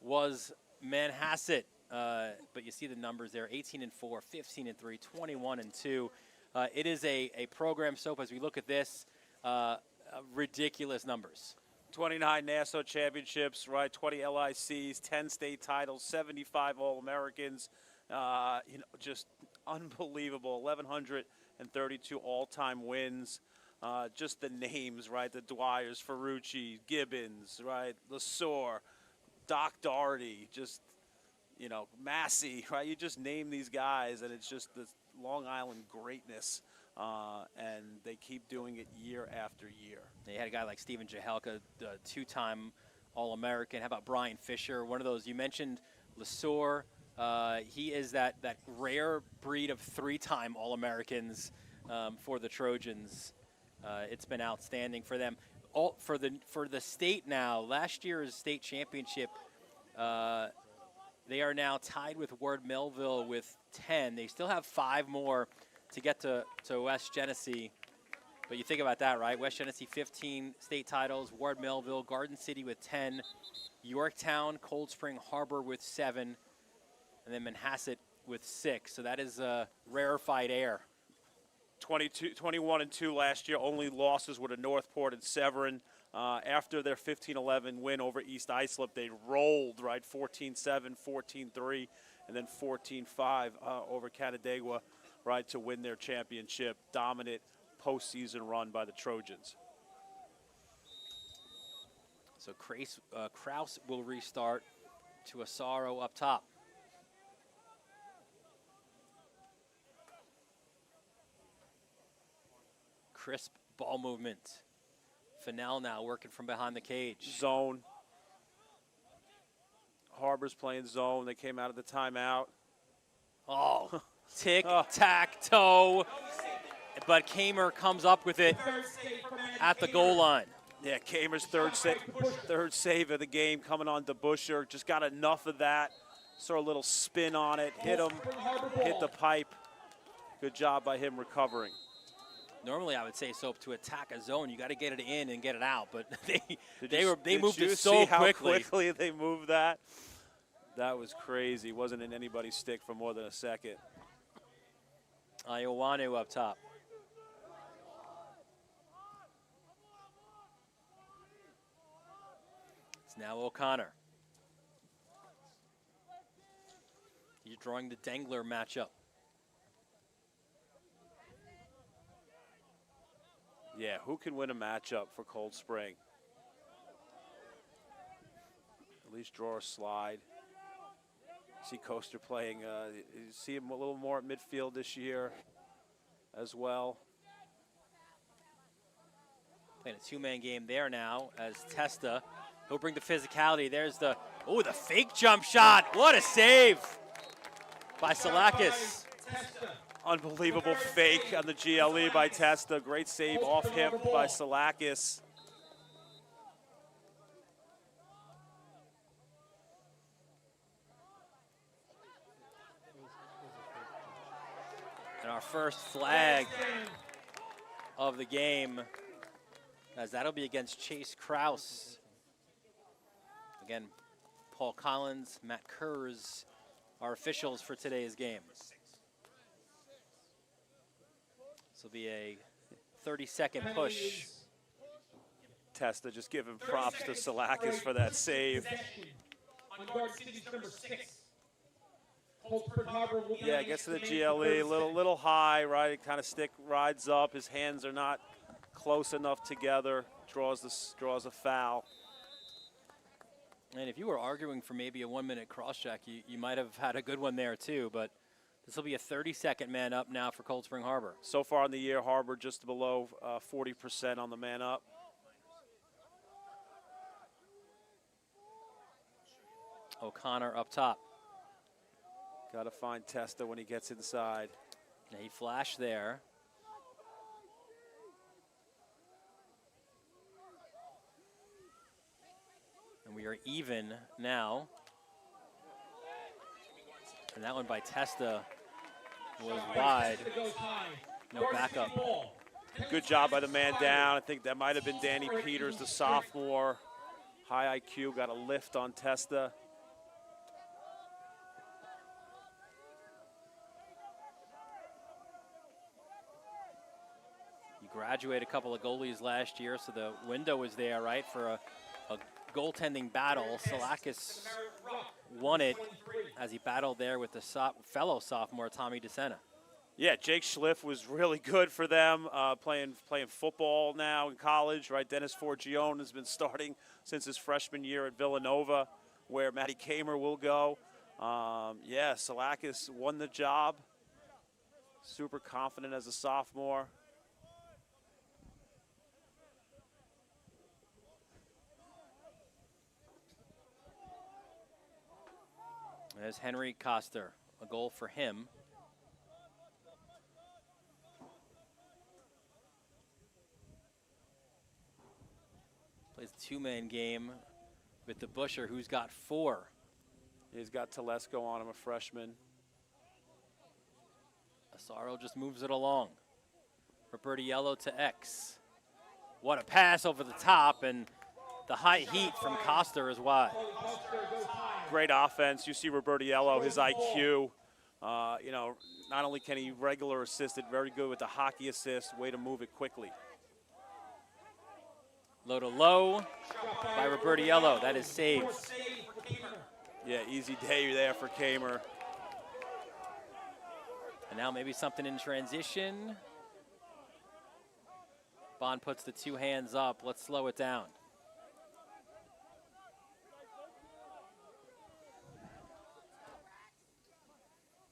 was Manhasset. But you see the numbers there: 18-4, 15-3, 21-2. It is a program, Soap, as we look at this, ridiculous numbers. 29 Nassau championships, right? 20 LICs, 10 state titles, 75 All-Americans. Just unbelievable. 1,132 all-time wins. Just the names, right? The Dwyers, Ferrucci, Gibbons, right? Lesor, Doc Doherty, just, Massey, right? You just name these guys, and it's just this Long Island greatness. And they keep doing it year after year. They had a guy like Steven Jahelka, two-time All-American. How about Brian Fisher? One of those, you mentioned Lesor. He is that rare breed of three-time All-Americans for the Trojans. It's been outstanding for them. For the state now, last year's state championship, they are now tied with Ward Melville with 10. They still have 5 more to get to West Genesee. But you think about that, right? West Genesee 15 state titles, Ward Melville, Garden City with 10, Yorktown, Cold Spring Harbor with 7, and then Manhasset with 6. So that is rarefied air. 21-2 last year. Only losses were to Northport and Severn. After their 15-11 win over East Islip, they rolled, right? 14-7, 14-3, and then 14-5 over Canandaigua, right, to win their championship. Dominant postseason run by the Trojans. So Kraus will restart to Asaro up top. Crisp ball movement. Fennell now working from behind the cage. Zone. Harbor's playing zone. They came out of the timeout. Oh, tic-tac-toe. But Kamer comes up with it at the goal line. Yeah, Kamer's third save of the game coming on DeBuscher. Just got enough of that. Saw a little spin on it. Hit him. Hit the pipe. Good job by him recovering. Normally, I would say, Soap, to attack a zone, you got to get it in and get it out. But they moved it so how quickly. Quickly they moved that? That was crazy. Wasn't in anybody's stick for more than a second. Iowane up top. It's now O'Connor. He's drawing the Dangler matchup. Yeah, who can win a matchup for Cold Spring? At least draw a slide. See Coaster playing, you see him a little more at midfield this year as well. Playing a two-man game there now as Testa. He'll bring the physicality. There's the fake jump shot. What a save by Salakis. Unbelievable fake on the GLE by Testa. Great save off hip by Salakis. And our first flag of the game, as that'll be against Chase Kraus. Again, Paul Collins, Matt Kurz, our officials for today's game. This will be a 30-second push. Testa just giving props to Salakis for that save. Yeah, gets to the GLE, a little high, right? Kind of rides up. His hands are not close enough together. Draws a foul. And if you were arguing for maybe a 1-minute cross check, you might have had a good one there too. But This will be a 32nd man up now for Cold Spring Harbor. So far in the year, Harbor just below 40% on the man up. O'Connor up top. Got to find Testa when he gets inside. And he flashed there. And we are even now. And that one by Testa was wide. No backup. Good job by the man down. I think that might have been Danny Peters, the sophomore. High IQ, got a lift on Testa. You graduated a couple of goalies last year, so the window was there, right, for a goaltending battle. Salakis won it as he battled there with the fellow sophomore Tommy DeSena. Yeah, Jake Schliff was really good for them, playing football now in college, right? Dennis Forgione has been starting since his freshman year at Villanova, where Matty Kamer will go. Yeah, Salakis won the job. Super confident as a sophomore. There's Henry Coster, a goal for him. Plays a two-man game with the Busher, who's got 4. He's got Telesco on him, a freshman. Asaro just moves it along. Robertiello to X. What a pass over the top, and the high heat from Coster is wide. Great offense. You see Robertiello, his IQ. You know, not only can he regular assist it, very good with the hockey assist. Way to move it quickly. Low to low by Robertiello. That is saved. Yeah, easy day there for Kamer. And now maybe something in transition. Bond puts the 2 hands up. Let's slow it down.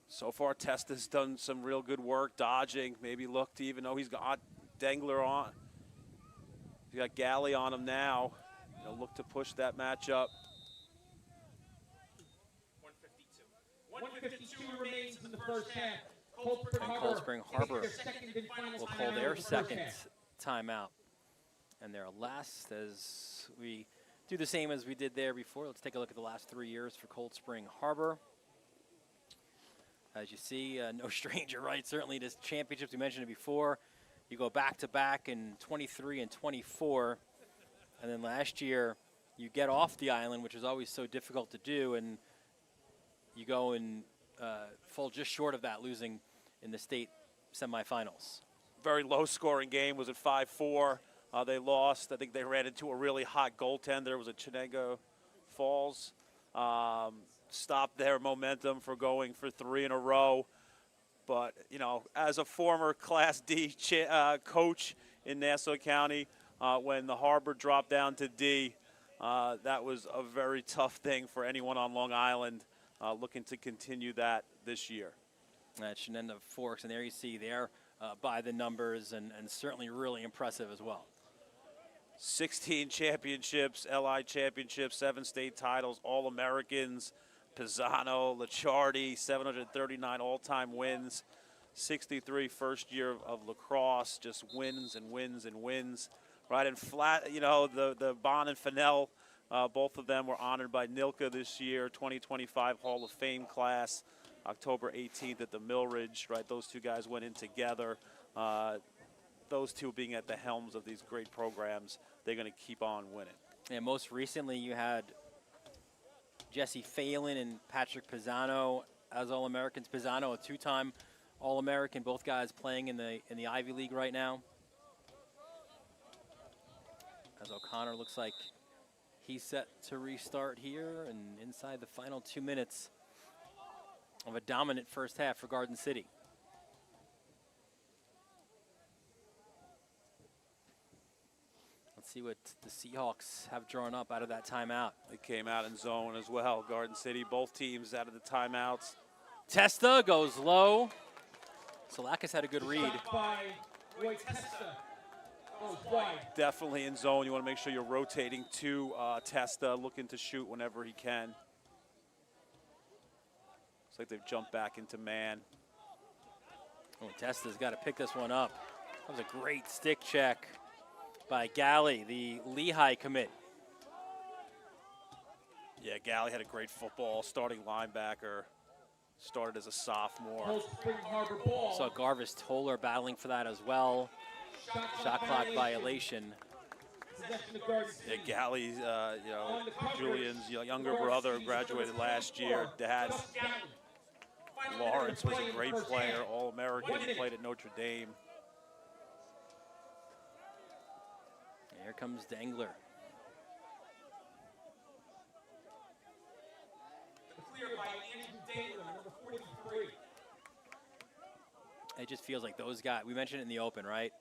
So far, Testa's done some real good work, dodging, maybe looked, even though he's got Dengler on. He's got Galley on him now. He'll look to push that matchup. 152 remains in the first half. And Cold Spring Harbor will call their second timeout. And their last, as we do the same as we did there before. Let's take a look at the last 3 years for Cold Spring Harbor. As you see, no stranger, right? Certainly to championships, we mentioned it before. You go back-to-back in 23 and 24. And then last year, you get off the island, which is always so difficult to do, and you go and fall just short of that, losing in the state semifinals. Very low-scoring game. Was it 5-4? They lost. I think they ran into a really hot goaltender. It was a Chenega Falls. Stopped their momentum for going for 3 in a row. But, you know, as a former Class D coach in Nassau County, when the Harbor dropped down to D, that was a very tough thing for anyone on Long Island looking to continue that this year. That Shenandoah Forks, and there you see there by the numbers, and certainly really impressive as well. 16 championships, LI championships, 7 state titles, All-Americans, Pisano, Licciardi, 739 all-time wins, 63 first year of lacrosse, just wins and wins and wins. Right, and flat, you know, the Bond and Fennell, both of them were honored by NILCA this year, 2025 Hall of Fame class, October 18th at the Millridge, right? Those 2 guys went in together. Those 2 being at the helms of these great programs, they're going to keep on winning. And most recently, you had Jesse Phelan and Patrick Pisano as All-Americans. Pisano, a 2-time All-American, both guys playing in the Ivy League right now. As O'Connor looks like he's set to restart here, and inside the final 2 minutes of a dominant first half for Garden City. Let's see what the Seahawks have drawn up out of that timeout. They came out in zone as well. Garden City, both teams out of the timeouts. Testa goes low. Salakis had a good read. By Roy Testa. Goes wide. Definitely in zone. You want to make sure you're rotating to Testa, looking to shoot whenever he can. Looks like they've jumped back into man. Oh, Testa's got to pick this one up. That was a great stick check by Galley, the Lehigh commit. Yeah, Galley had a great football. Starting linebacker. Started as a sophomore. Cold Spring Harbor ball. Saw Garvis Toller battling for that as well. Shot clock violation. Possession of Garden City. Yeah, Galley's, Julian's younger brother graduated last year. Dad, Lawrence, was a great player, All-American. He played at Notre Dame. Here comes Dangler. Clear by Andrew Dangler, number 43. It just feels like those guys, we mentioned it in the open, right?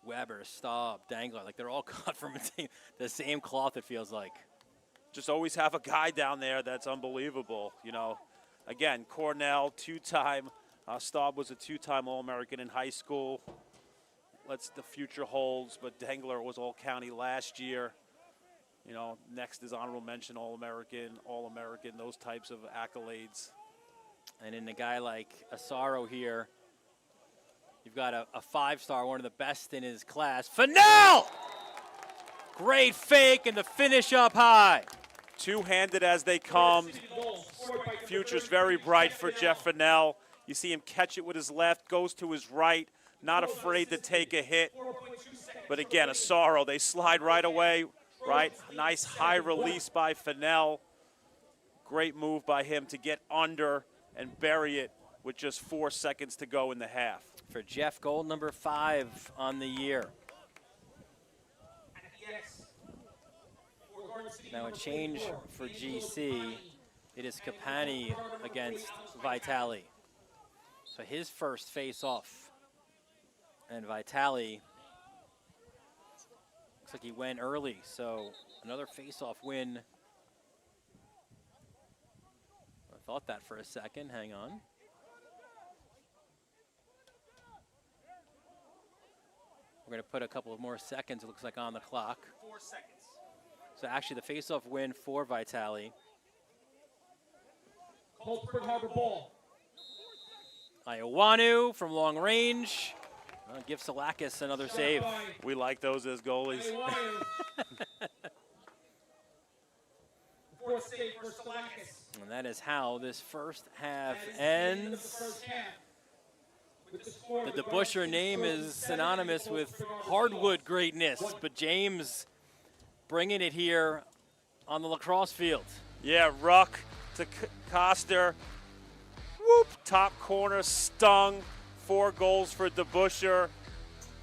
Weber, Staub, Dangler, like they're all cut from the same cloth, it feels like. Just always have a guy down there that's unbelievable. You know, again, Cornell, two-time. Staub was a two-time All-American in high school. The future holds, but Dangler was All-County last year. You know, next is honorable mention, All-American, those types of accolades. And in a guy like Asaro here, you've got a five-star, one of the best in his class. Fennell! Great fake and the finish up high. Two-handed as they come. Future's very bright for Jeff Fennell. You see him catch it with his left, goes to his right, not afraid to take a hit. But again, Asaro, they slide right away, right? Nice high release by Fennell. Great move by him to get under and bury it with just 4 seconds to go in the half. For Jeff Gold, number 5 on the year. Now a change for GC. It is Capani against Vitali. So his first face-off. And Vitali, looks like he went early, so another face-off win. I thought that for a second, hang on. We're gonna put a couple of more seconds, it looks like, on the clock. 4 seconds. So actually the face-off win for Vitali. Cold Spring Harbor ball. Iowanu from long range. Give Salakis another save. We like those as goalies. Fourth save for Salakis. And that is how this first half ends. The DeBuscher name is synonymous with hardwood greatness, but James bringing it here on the lacrosse field. Yeah, Ruck to Coster. Whoop, top corner, stung. 4 goals for DeBuscher.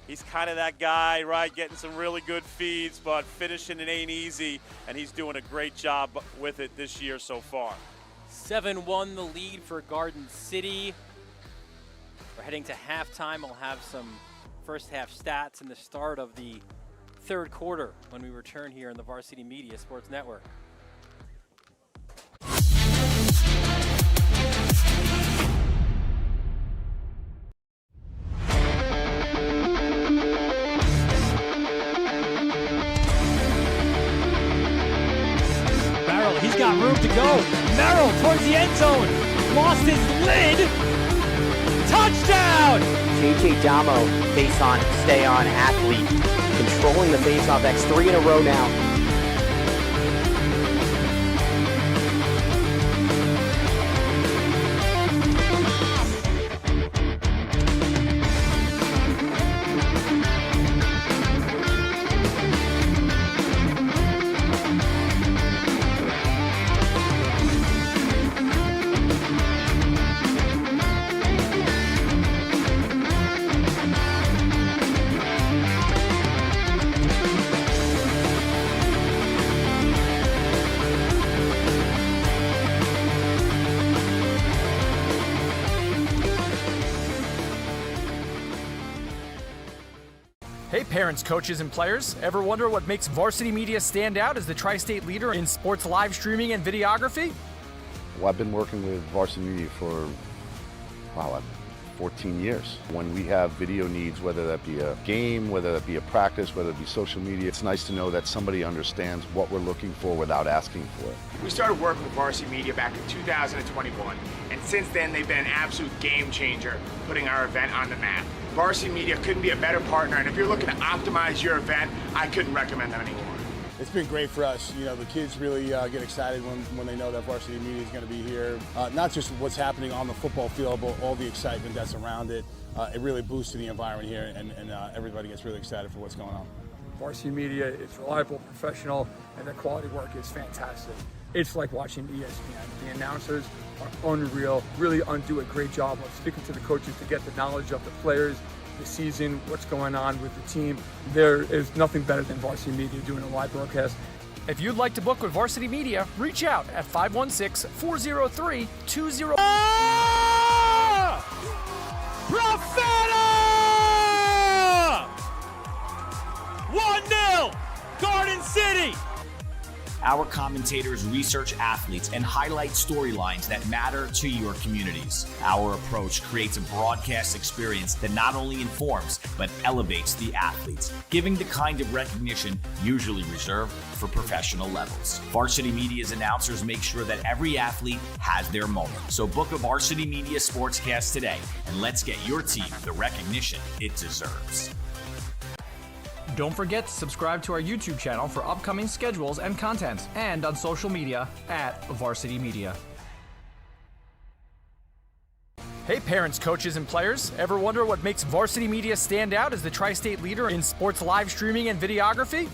He's kind of that guy, right? Getting some really good feeds, but finishing it ain't easy, and he's doing a great job with it this year so far. 7-1 the lead for Garden City. We're heading to halftime. I'll have some first half stats and the start of the third quarter when we return here on the Varsity Media Sports Network. He's got room to go. Merrill towards the end zone. Lost his lid. Touchdown! JJ Damo, face on, stay on athlete. Controlling the face-off. That's 3 in a row now. Hey parents, coaches, and players, ever wonder what makes Varsity Media stand out as the tri-state leader in sports live streaming and videography? Well, I've been working with Varsity Media for, 14 years. When we have video needs, whether that be a game, whether that be a practice, whether it be social media, it's nice to know that somebody understands what we're looking for without asking for it. We started working with Varsity Media back in 2021, and since then they've been an absolute game changer, putting our event on the map. Varsity Media couldn't be a better partner, and if you're looking to optimize your event, I couldn't recommend them anymore. It's been great for us. You know, the kids really get excited when they know that Varsity Media is going to be here. Not just what's happening on the football field, but all the excitement that's around it. It really boosted the environment here, and everybody gets really excited for what's going on. Varsity Media is reliable, professional, and their quality work is fantastic. It's like watching ESPN. The announcers are unreal, really do a great job of speaking to the coaches to get the knowledge of the players, the season, what's going on with the team. There is nothing better than Varsity Media doing a live broadcast. If you'd like to book with Varsity Media, reach out at 516-403-20. Profeta! 1-0, Garden City! Our commentators research athletes and highlight storylines that matter to your communities. Our approach creates a broadcast experience that not only informs, but elevates the athletes, giving the kind of recognition usually reserved for professional levels. Varsity Media's announcers make sure that every athlete has their moment. So book a Varsity Media Sportscast today, and let's get your team the recognition it deserves. Don't forget to subscribe to our YouTube channel for upcoming schedules and content, and on social media at Varsity Media. Hey parents, coaches, and players. Ever wonder what makes Varsity Media stand out as the tri-state leader in sports live streaming and videography?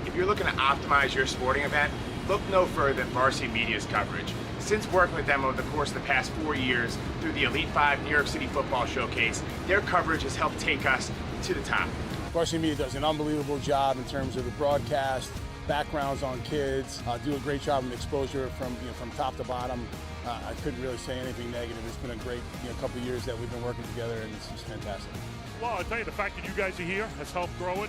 If you're looking to optimize your sporting event, look no further than Varsity Media's coverage. Since working with them over the course of the past 4 years through the Elite 5 New York City Football Showcase, their coverage has helped take us to the top. Varsity Media does an unbelievable job in terms of the broadcast, backgrounds on kids, do a great job in exposure from top to bottom. I couldn't really say anything negative. It's been a great couple of years that we've been working together, and it's just fantastic. Well, I'll tell you, the fact that you guys are here has helped grow it,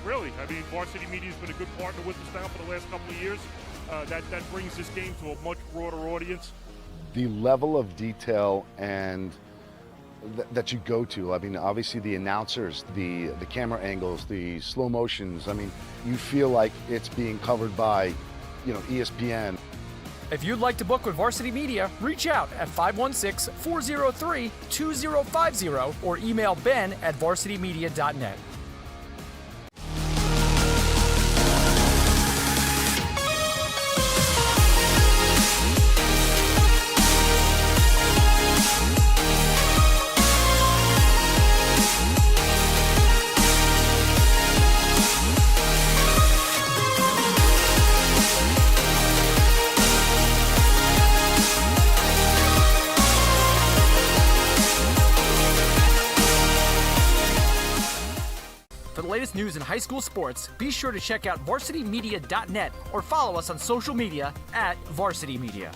really. I mean, Varsity Media has been a good partner with us now for the last couple of years. That brings this game to a much broader audience. The level of detail and that you go to, I mean, obviously the announcers, the camera angles, the slow motions, I mean, you feel like it's being covered by, ESPN. If you'd like to book with Varsity Media, reach out at 516-403-2050 or email ben@varsitymedia.net. For the latest news in high school sports, be sure to check out varsitymedia.net or follow us on social media at Varsity Media.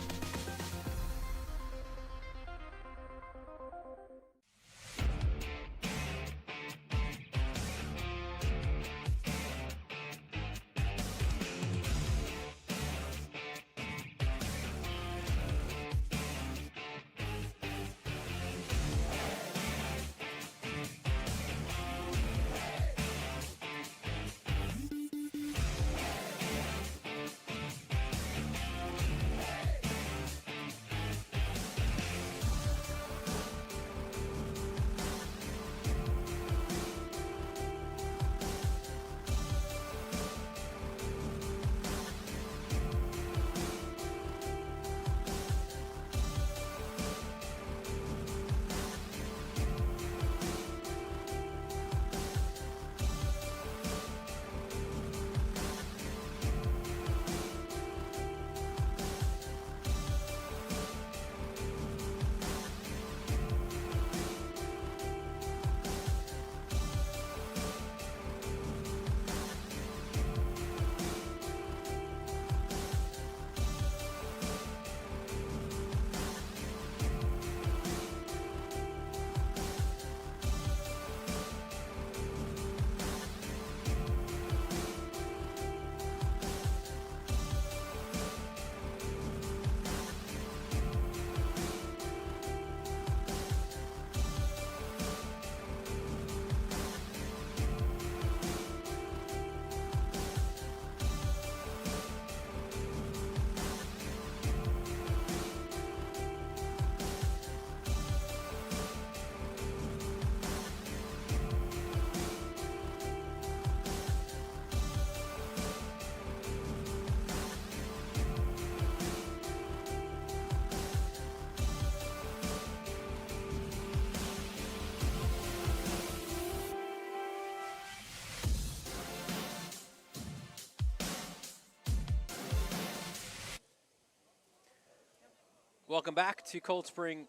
Welcome back to Cold Spring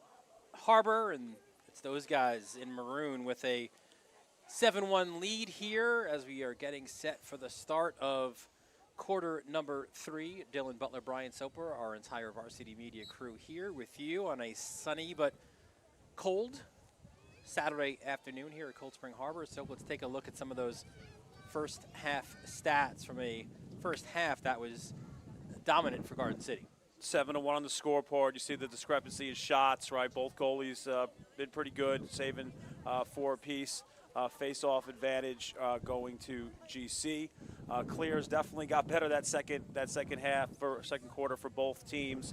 Harbor, and it's those guys in maroon with a 7-1 lead here as we are getting set for the start of quarter number 3. Dylan Butler, Brian Soper, our entire Varsity Media crew here with you on a sunny but cold Saturday afternoon here at Cold Spring Harbor. So let's take a look at some of those first half stats from a first half that was dominant for Garden City. 7-1 on the scoreboard. You see the discrepancy in shots, right? Both goalies been pretty good, saving 4 apiece. Face-off advantage going to GC. Clears definitely got better that second half for second quarter for both teams.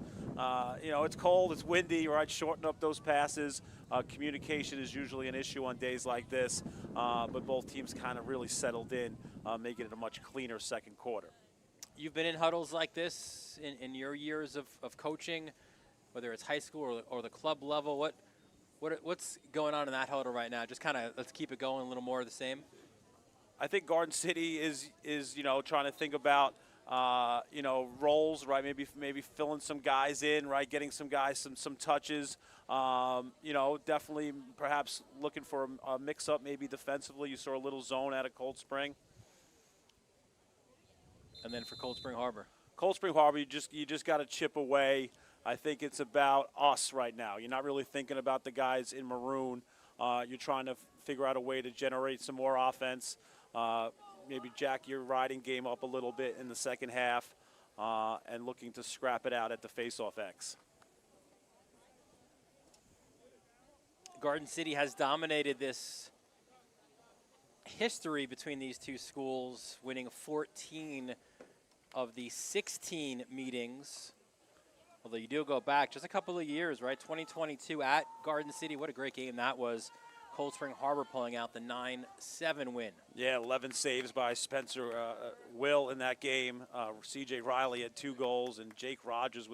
It's cold, it's windy, right? Shorten up those passes. Communication is usually an issue on days like this, but both teams kind of really settled in, making it a much cleaner second quarter. You've been in huddles like this in your years of coaching, whether it's high school or the club level. What's going on in that huddle right now? Just kind of let's keep it going a little more of the same. I think Garden City is trying to think about roles, right? Maybe filling some guys in, right? Getting some guys some touches. Definitely perhaps looking for a mix up maybe defensively. You saw a little zone out of Cold Spring. And then for Cold Spring Harbor. Cold Spring Harbor, you just got to chip away. I think it's about us right now. You're not really thinking about the guys in maroon. You're trying to figure out a way to generate some more offense. Maybe jack your riding game up a little bit in the second half and looking to scrap it out at the face-off X. Garden City has dominated this history between these two schools, winning 14 of the 16 meetings. Although you do go back just a couple of years, right? 2022 at Garden City. What a great game that was. Cold Spring Harbor pulling out the 9-7 win. Yeah, 11 saves by Spencer Will in that game. C.J. Riley had 2 goals, and Jake Rogers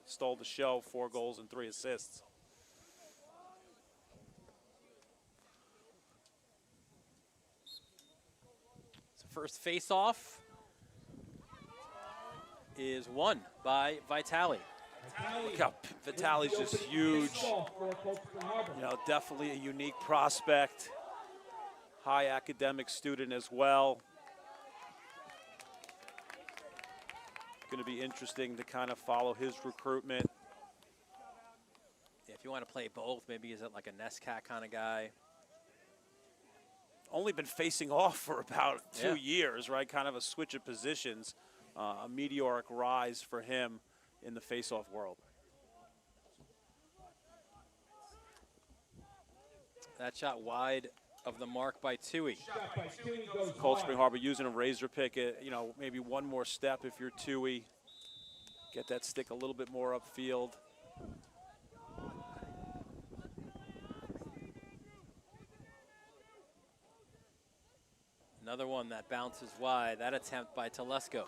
stole the show, 4 goals and 3 assists. So first face-off is won by Vitale. Look how Vitale's just huge. Definitely a unique prospect. High academic student as well. Going to be interesting to kind of follow his recruitment. Yeah, if you want to play both, maybe is it like a NESCAC kind of guy? Only been facing off for about 2 years, right? Kind of a switch of positions. A meteoric rise for him in the face-off world. That shot wide of the mark by Tui. Cold Spring Harbor using a razor pick, maybe one more step if you're Tui. Get that stick a little bit more upfield. Another one that bounces wide. That attempt by Telesco.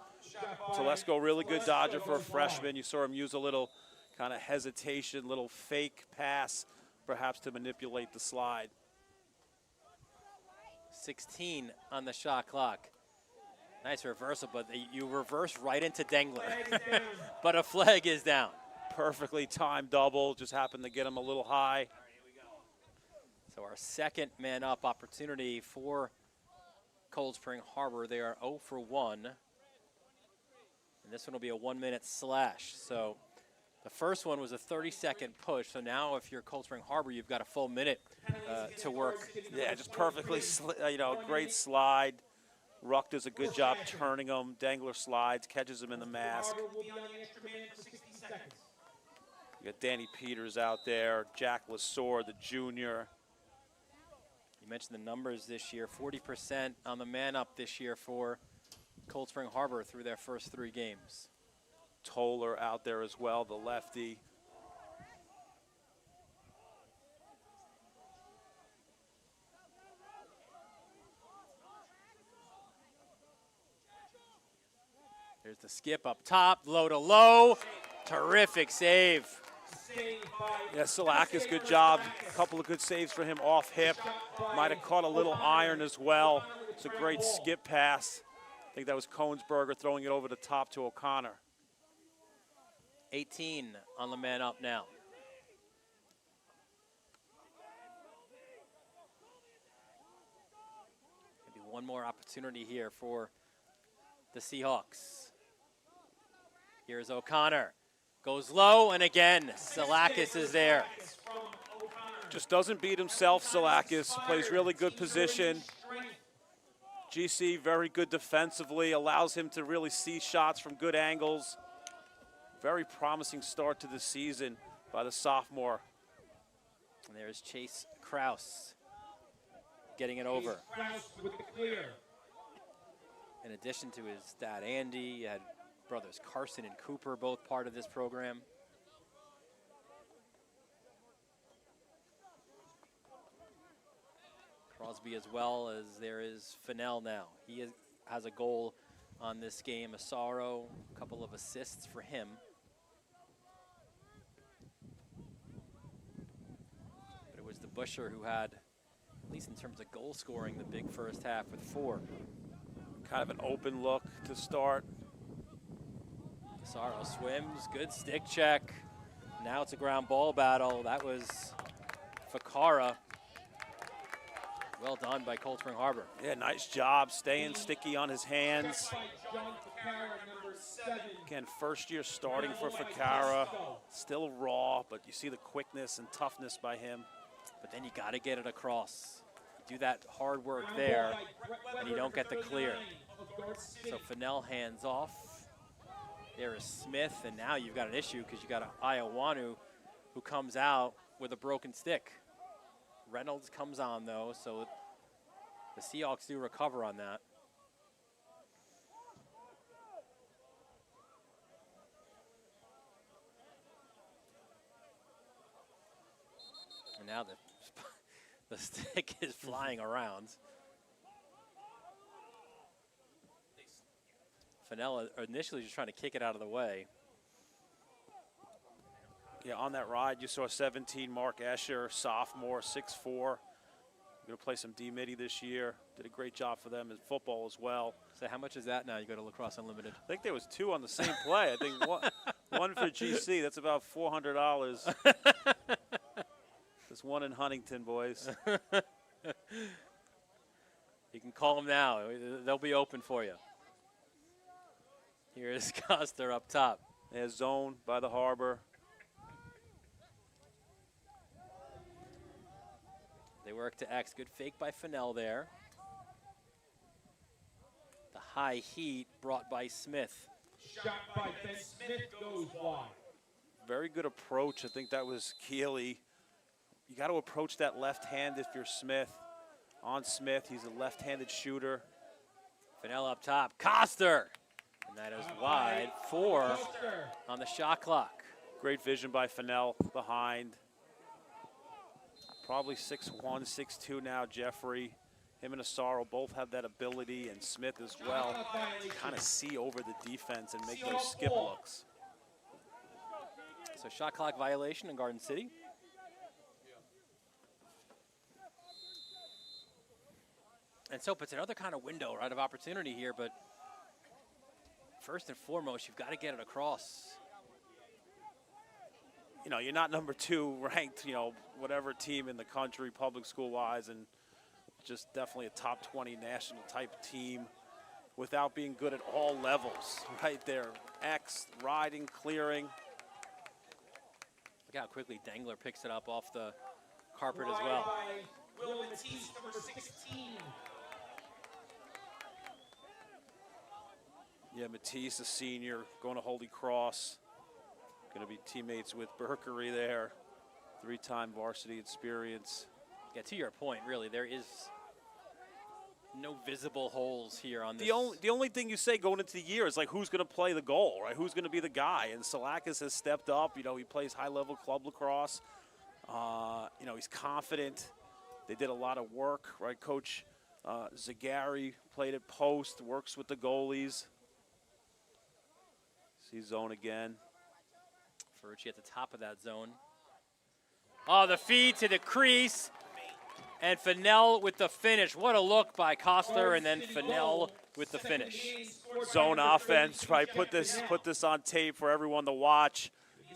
Telesco, really good dodger for a freshman. You saw him use a little kind of hesitation, little fake pass, perhaps to manipulate the slide. 16 on the shot clock. Nice reversal, but you reverse right into Dengler. But a flag is down. Perfectly timed double, just happened to get him a little high. So our second man-up opportunity for Cold Spring Harbor. They are 0 for 1. And this one will be a 1-minute slash. So the first one was a 30-second push. So now if you're Cold Spring Harbor, you've got a full minute to work. Yeah, just perfectly, great slide. Ruck does a good job turning him. Dengler slides, catches him in the mask. You got Danny Peters out there, Jack Lesor, the junior. You mentioned the numbers this year, 40% on the man-up this year for Cold Spring Harbor through their first 3 games. Toller out there as well, the lefty. There's the skip up top, low to low. Terrific save. Yeah, Salakis, good job. A couple of good saves for him off hip. Might have caught a little iron as well. It's a great skip pass. I think that was Koensberger throwing it over the top to O'Connor. 18 on the man up now. Maybe one more opportunity here for the Seahawks. Here's O'Connor. Goes low, and again, Salakis is there. Just doesn't beat himself, Salakis. Plays really good position. GC very good defensively, allows him to really see shots from good angles. Very promising start to the season by the sophomore. And there's Chase Krause getting it over. In addition to his dad, Andy, he had brothers Carson and Cooper, both part of this program. Crosby as well, as there is Fennell now. He has a goal on this game, Asaro, a couple of assists for him. But it was the Busher who had, at least in terms of goal scoring, the big first half with 4. Kind of an open look to start. Asaro swims, good stick check. Now it's a ground ball battle. That was Fakara. Well done by Cold Spring Harbor. Yeah, nice job staying sticky on his hands. Again, first year starting for Fakara. Still raw, but you see the quickness and toughness by him. But then you got to get it across. You do that hard work there, and you don't get the clear. So Fennell hands off. There is Smith, and now you've got an issue because you got Iowanu who comes out with a broken stick. Reynolds comes on, though, so the Seahawks do recover on that. And now the stick is flying around. Fennell initially just trying to kick it out of the way. Yeah, on that ride, you saw 17, Mark Escher, sophomore, 6'4". Going to play some D-Midi this year. Did a great job for them in football as well. So how much is that now? You go to Lacrosse Unlimited. I think there was 2 on the same play. I think one for GC. That's about $400. There's one in Huntington, boys. You can call them now. They'll be open for you. Here's Coster up top. There's zone by the Harbor. They work to X. Good fake by Fennell there. The high heat brought by Smith. Shot by Ben Smith goes wide. Very good approach. I think that was Keeley. You got to approach that left hand if you're Smith. On Smith, he's a left-handed shooter. Fennell up top. Coster! And that is wide. 4 on the shot clock. Great vision by Fennell behind. Probably 6'1", 6'2" now, Jeffrey. Him and Asaro both have that ability, and Smith as well. Kind of see over the defense and make those skip looks. So shot clock violation in Garden City. And so it's another kind of window, right, of opportunity here, but first and foremost, you've got to get it across. You know, you're not number 2 ranked, you know, whatever team in the country, public school-wise, and just definitely a top 20 national type team without being good at all levels, right there. X, riding, clearing. Look how quickly Dangler picks it up off the carpet as well. Will Matisse, number 16. Yeah, Matisse, a senior, going to Holy Cross. Going to be teammates with Berkery there. 3-time varsity experience. Yeah, to your point, really, there is no visible holes here on this. The only thing you say going into the year is, like, who's going to play the goal, right? Who's going to be the guy? And Salakis has stepped up. You know, he plays high-level club lacrosse. You know, he's confident. They did a lot of work, right? Coach Zagari played at post, works with the goalies. See zone again. Ferrucci at the top of that zone. Oh, the feed to the crease. And Fennell with the finish. What a look by Coster, and then Fennell with the finish. Zone offense, right? Put this on tape for everyone to watch.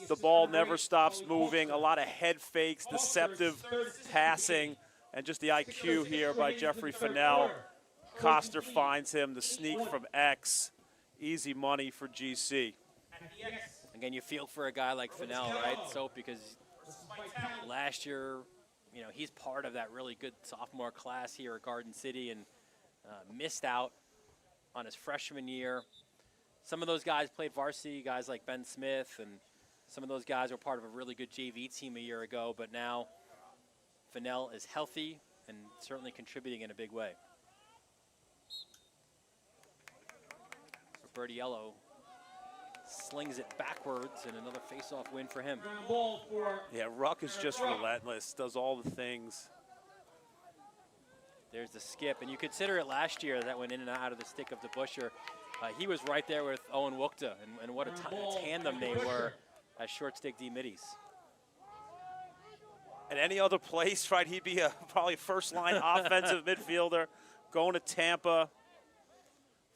The ball never stops moving. A lot of head fakes, deceptive passing, and just the IQ here by Jeffrey Fennell. Coster finds him, the sneak from X. Easy money for GC. Again, you feel for a guy like Fennell, right? So because last year, you know, he's part of that really good sophomore class here at Garden City and missed out on his freshman year. Some of those guys played varsity, guys like Ben Smith, and some of those guys were part of a really good JV team a year ago, but now Fennell is healthy and certainly contributing in a big way. Robertiello slings it backwards, and another face-off win for him. Yeah, Ruck is just relentless, does all the things. There's the skip, and you consider it last year that went in and out of the stick of DeBuscher. He was right there with Owen Wukta, and what a tandem they were as short stick D middies. At any other place, right, he'd be probably first-line offensive midfielder. Going to Tampa,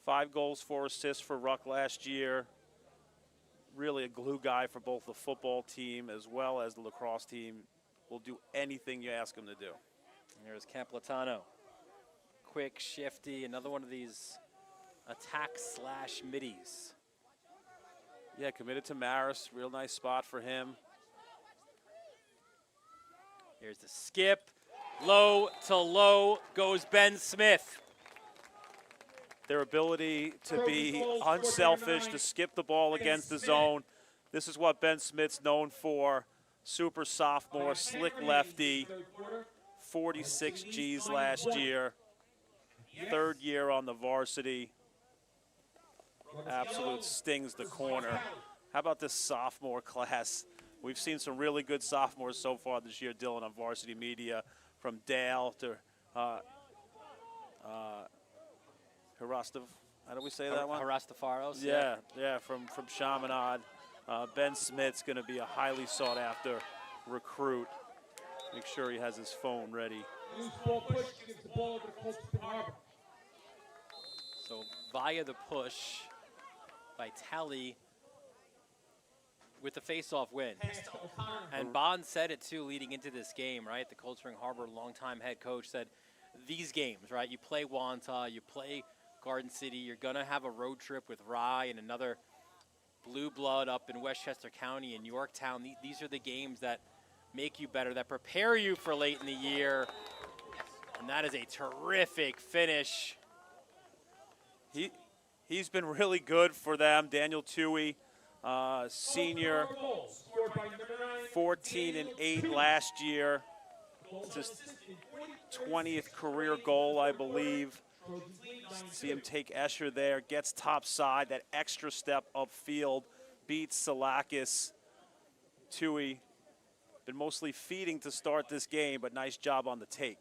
5 goals, 4 assists for Ruck last year. Really a glue guy for both the football team as well as the lacrosse team. Will do anything you ask him to do. And there's Caplatano. Quick, shifty, another one of these attack/middies. Yeah, committed to Maris. Real nice spot for him. Here's the skip. Low to low goes Ben Smith. Their ability to be unselfish, to skip the ball against the zone. This is what Ben Smith's known for. Super sophomore, slick lefty, 46 Gs last year. 3rd year on the varsity. Absolute stings the corner. How about this sophomore class? We've seen some really good sophomores so far this year, Dylan, on varsity media, from Dale to Harastov. How do we say that one? Harastafaros. Yeah, from Chaminade. Ben Smith's going to be a highly sought after recruit. Make sure he has his phone ready. So via the push by Talley with the face-off win. And Bond said it too leading into this game, right? The Cold Spring Harbor longtime head coach said these games, right? You play Wantagh, you play Garden City, you're going to have a road trip with Rye and another blue blood up in Westchester County and Yorktown. These are the games that make you better, that prepare you for late in the year. And that is a terrific finish. He's been really good for them. Daniel Toohey, senior, 14-8 last year. It's his 20th career goal, I believe. See him take Escher there, gets top side, that extra step upfield, beats Salakis. Toohey been mostly feeding to start this game, but nice job on the take.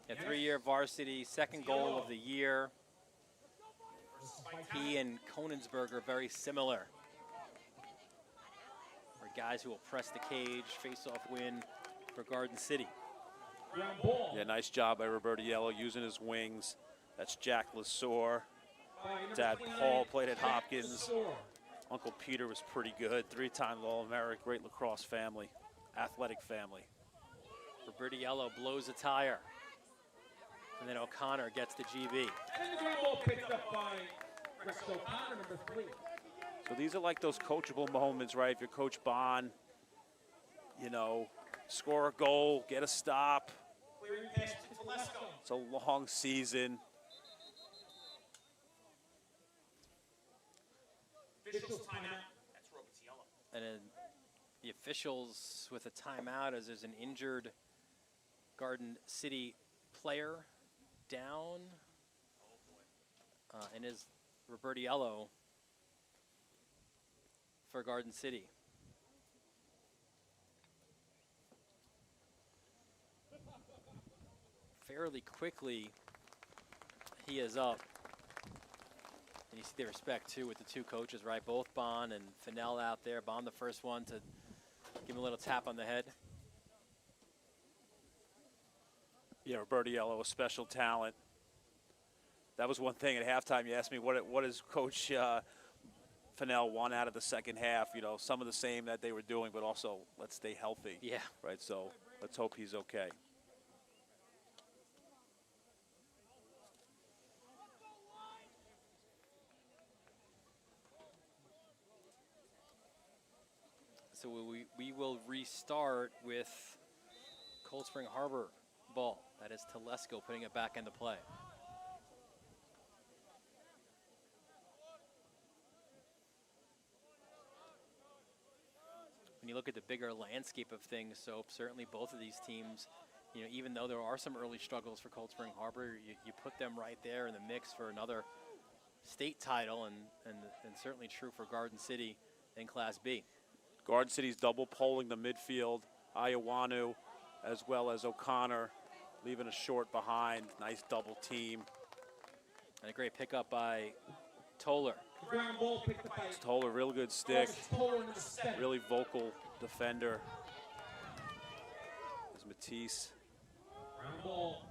A 3-year varsity, 2nd goal of the year. He and Konensberg are very similar. Are guys who will press the cage, face-off win for Garden City. Yeah, nice job by Robertiello using his wings. That's Jack Lesor. Dad Paul played at Hopkins. Uncle Peter was pretty good. 3-time All-American, great lacrosse family, athletic family. Robertiello blows a tire. And then O'Connor gets the GB. So these are like those coachable moments, right? If you're Coach Bond, you know, score a goal, get a stop. It's a long season. And then the officials with a timeout as there's an injured Garden City player down. And is Robertiello for Garden City. Fairly quickly, he is up. And you see the respect, too, with the two coaches, right? Both Bond and Fennell out there. Bond the first one to give him a little tap on the head. Yeah, Robertiello, a special talent. That was one thing at halftime. You asked me what is Coach Fennell one out of the second half. You know, some of the same that they were doing, but also let's stay healthy. Yeah. Right. So let's hope he's okay. So we will restart with Cold Spring Harbor ball. That is Telesco putting it back into play. When you look at the bigger landscape of things, so certainly both of these teams, you know, even though there are some early struggles for Cold Spring Harbor, you put them right there in the mix for another state title, and certainly true for Garden City in Class B. Garden City's double polling the midfield. Iowanu as well as O'Connor, leaving a short behind. Nice double team. And a great pickup by Toller. Ground ball picked up by Toller, real good stick. Toller in the center. Really vocal defender. There's Matisse. Ground ball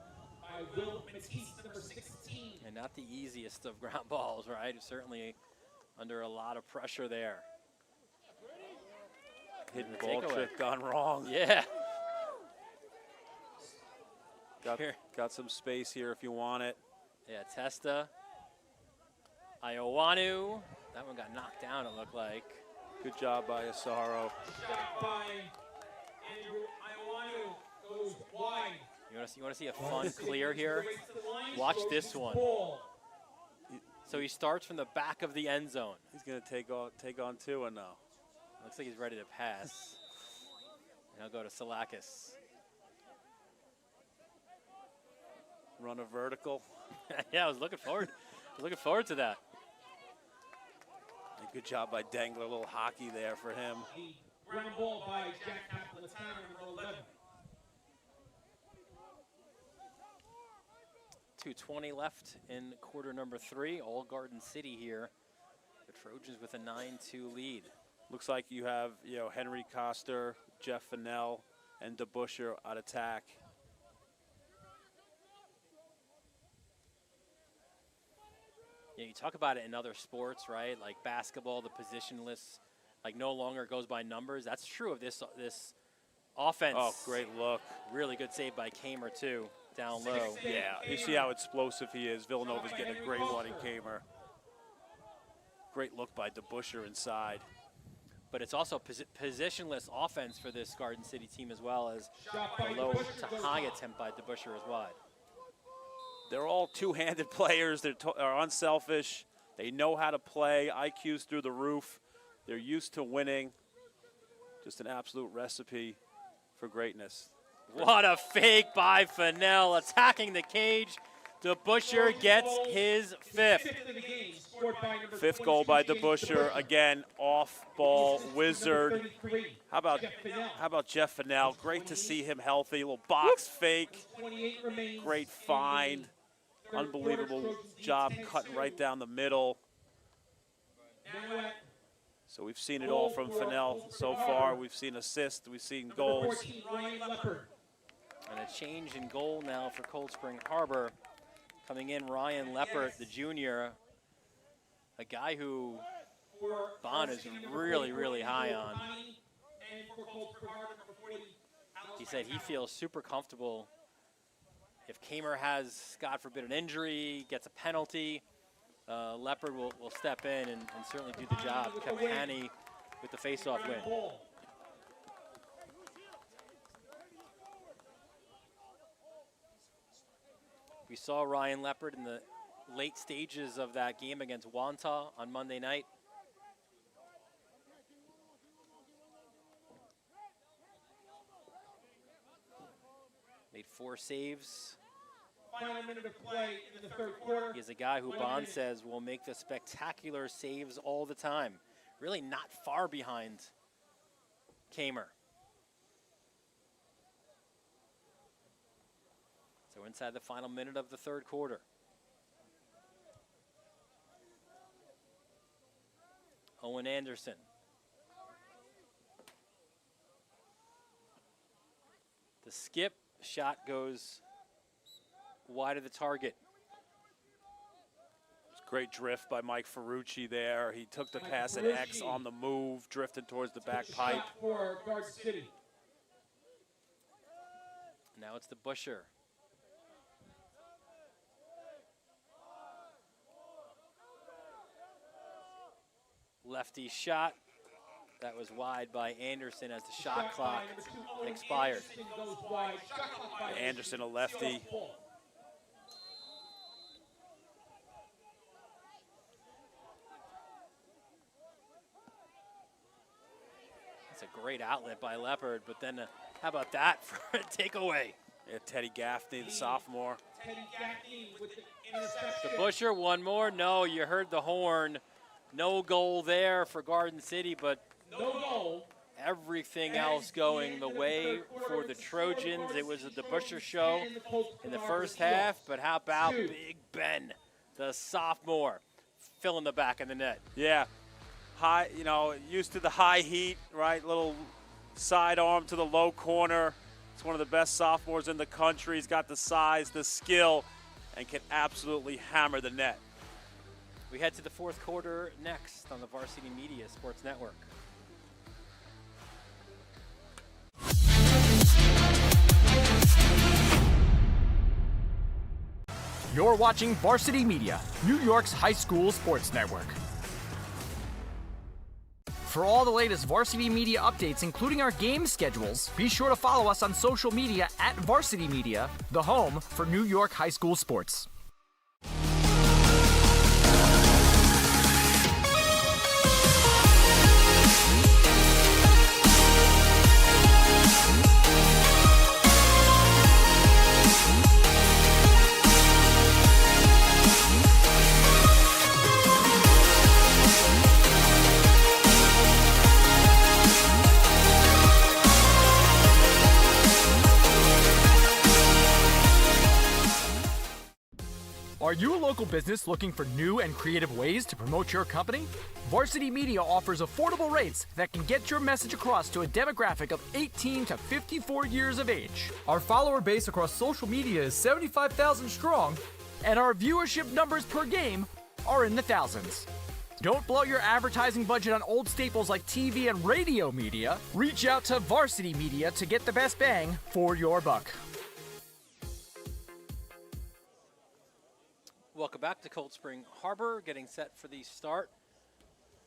by Will Matisse, number 16. And not the easiest of ground balls, right? Certainly under a lot of pressure there. Hidden ball trick gone wrong. Yeah. Got some space here if you want it. Yeah, Testa. Iowanu. That one got knocked down, it looked like. Good job by Asaro. Shot by Andrew Iowanu goes wide. You want to see a fun clear here? Watch this one. So he starts from the back of the end zone. He's going to take on two and now. Looks like he's ready to pass. And he'll go to Salakis. Run a vertical. Yeah, I was looking forward to that. Good job by Dangler. A little hockey there for him. Ground ball by Jack Napolitano, number 11. 2:20 left in quarter number 3. All Garden City here. The Trojans with a 9-2 lead. Looks like you have, you know, Henry Coster, Jeff Fennell, and DeBuscher at attack. Yeah, you talk about it in other sports, right? Like basketball, the positionless, like no longer goes by numbers. That's true of this offense. Oh, great look. Really good save by Kamer too, down low. Yeah, you see how explosive he is. Villanova's getting a great one in Kamer. Great look by DeBuscher inside. But it's also positionless offense for this Garden City team as well, as a low to high attempt by DeBuscher as wide. They're all two-handed players. They're unselfish. They know how to play. IQ's through the roof. They're used to winning. Just an absolute recipe for greatness. What a fake by Fennell, attacking the cage. DeBuscher gets his 5th. Fifth goal by DeBuscher. Again, off-ball wizard. How about Jeff Fennell? Great to see him healthy. A little box fake. Great find. Unbelievable job cutting right down the middle. So we've seen it all from Fennell so far. We've seen assists. We've seen goals. And a change in goal now for Cold Spring Harbor. Coming in, Ryan Leppert, the junior, a guy who Bond is really, really high on. He said he feels super comfortable. If Kamer has, God forbid, an injury, gets a penalty, Leppert will step in and certainly do the job. Kept Hanny with the face-off win. We saw Ryan Leppert in the late stages of that game against Wantagh on Monday night. Made 4 saves. Final minute of play in the third quarter. He's a guy who Bond says will make the spectacular saves all the time. Really not far behind Kamer. So inside the final minute of the third quarter. Owen Anderson. The skip shot goes wide of the target. Great drift by Mike Ferrucci there. He took the pass at X on the move, drifted towards the back pipe. For Garden City. Now it's the Busher. Lefty shot. That was wide by Anderson as the shot clock expired. Anderson, a lefty. It's a great outlet by Leopard, but then how about that for a takeaway? Yeah, Teddy Gaffney, the sophomore. Teddy Gaffney with the interception. The Busher, one more. No, you heard the horn. No goal there for Garden City, but no goal. Everything else going the way for the Trojans. It was the Busher show in the first half, but how about Big Ben, the sophomore, filling the back of the net? Yeah, high, used to the high heat, right? Little side arm to the low corner. It's one of the best sophomores in the country. He's got the size, the skill, and can absolutely hammer the net. We head to the fourth quarter next on the Varsity Media Sports Network. You're watching Varsity Media, New York's high school sports network. For all the latest Varsity Media updates, including our game schedules, be sure to follow us on social media at Varsity Media, the home for New York high school sports. Are you a local business looking for new and creative ways to promote your company? Varsity Media offers affordable rates that can get your message across to a demographic of 18 to 54 years of age. Our follower base across social media is 75,000 strong, and our viewership numbers per game are in the thousands. Don't blow your advertising budget on old staples like TV and radio media. Reach out to Varsity Media to get the best bang for your buck. Welcome back to Cold Spring Harbor, getting set for the start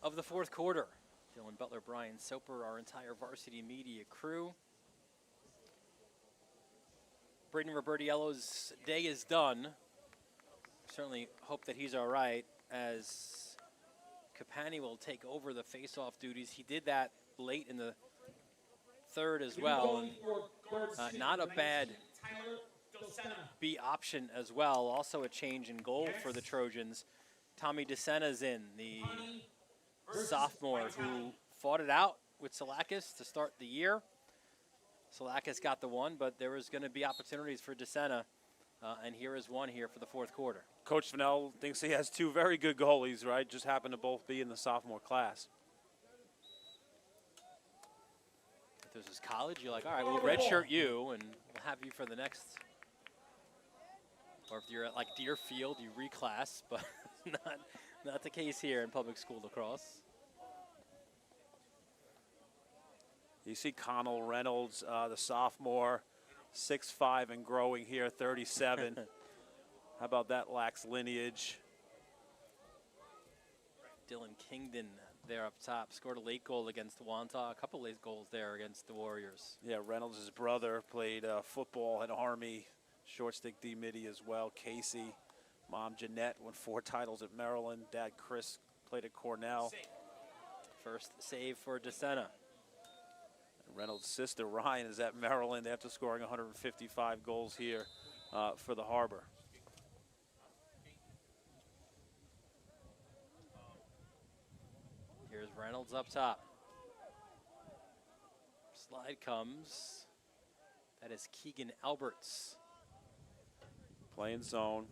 of the fourth quarter. Dylan Butler, Brian Soper, our entire Varsity Media crew. Braden Robertiello's day is done. Certainly hope that he's all right, as Capani will take over the face-off duties. He did that late in the third as well. And, not a bad B option as well. Also a change in goal for the Trojans. Tommy DeSena's in, the sophomore who fought it out with Salakis to start the year. Salakis got the one, but there was going to be opportunities for DeSena, and here is one here for the fourth quarter. Coach Fennell thinks he has two very good goalies, right? Just happen to both be in the sophomore class. If this is college, you're like, all right, we'll redshirt you, and we'll have you for the next. Or if you're at like Deerfield, you reclass, but not the case here in public school lacrosse. You see Connell Reynolds, the sophomore, 6'5" and growing here, 37. How about that lax lineage? Dylan Kingdon there up top, scored a late goal against Wantagh, a couple late goals there against the Warriors. Yeah, Reynolds' brother played football at Army, short stick D-Midi as well. Casey, mom Jeanette won 4 titles at Maryland. Dad Chris played at Cornell. First save for DeSena. Reynolds' sister Ryan is at Maryland after scoring 155 goals here for the Harbor. Here's Reynolds up top. Slide comes. That is Keegan Alberts. Playing zone.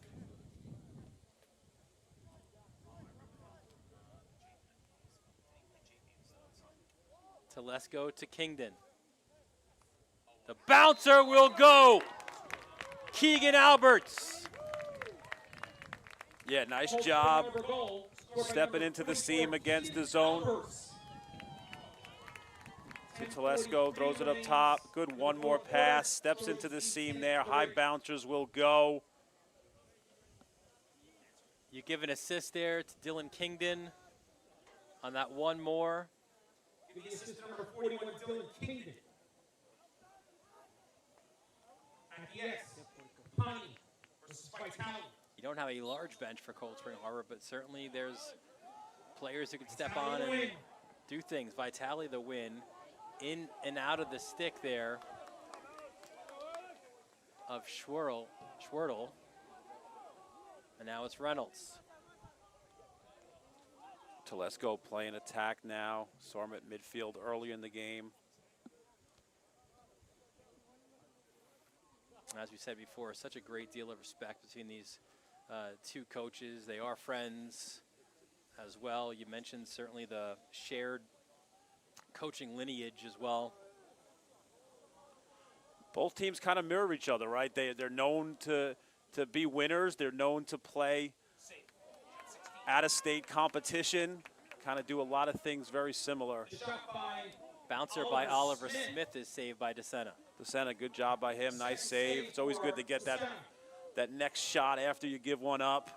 Telesco to Kingdon. The bouncer will go. Keegan Alberts. Yeah, nice job stepping into the seam against the zone. Telesco throws it up top. Good one more pass. Steps into the seam there. High bouncers will go. You give an assist there to Dylan Kingdon on that one more. The assist number 41, Dylan Kingdon. At the X, Pani versus Vitality. You don't have a large bench for Cold Spring Harbor, but certainly there's players who can step on and do things. Vitality the win. In and out of the stick there of Schwertle. And now it's Reynolds. Telesco playing attack now. Storm at midfield early in the game. As we said before, such a great deal of respect between these two coaches. They are friends as well. You mentioned certainly the shared coaching lineage as well. Both teams kind of mirror each other, right? They're known to be winners. They're known to play out-of-state competition, kind of do a lot of things very similar. Bouncer by Oliver Smith is saved by DeSena. DeSena, good job by him. Nice save. It's always good to get that next shot after you give one up.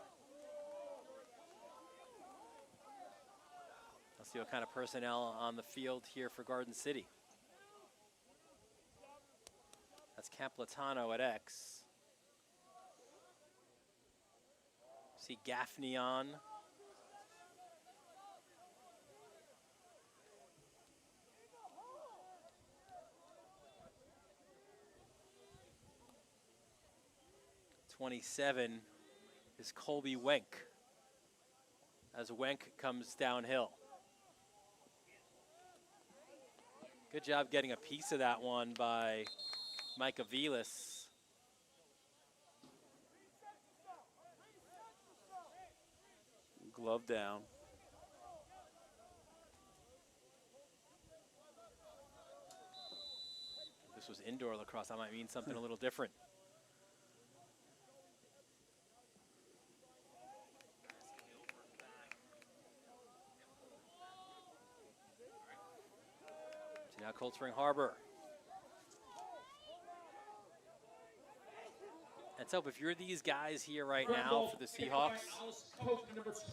Let's see what kind of personnel on the field here for Garden City. That's Caplatano at X. See Gaffney on. '27 is Colby Wenk as Wenk comes downhill. Good job getting a piece of that one by Micah Vilas. Glove down. If this was indoor lacrosse, that might mean something a little different. So now Cold Spring Harbor. And so if you're these guys here right now for the Seahawks,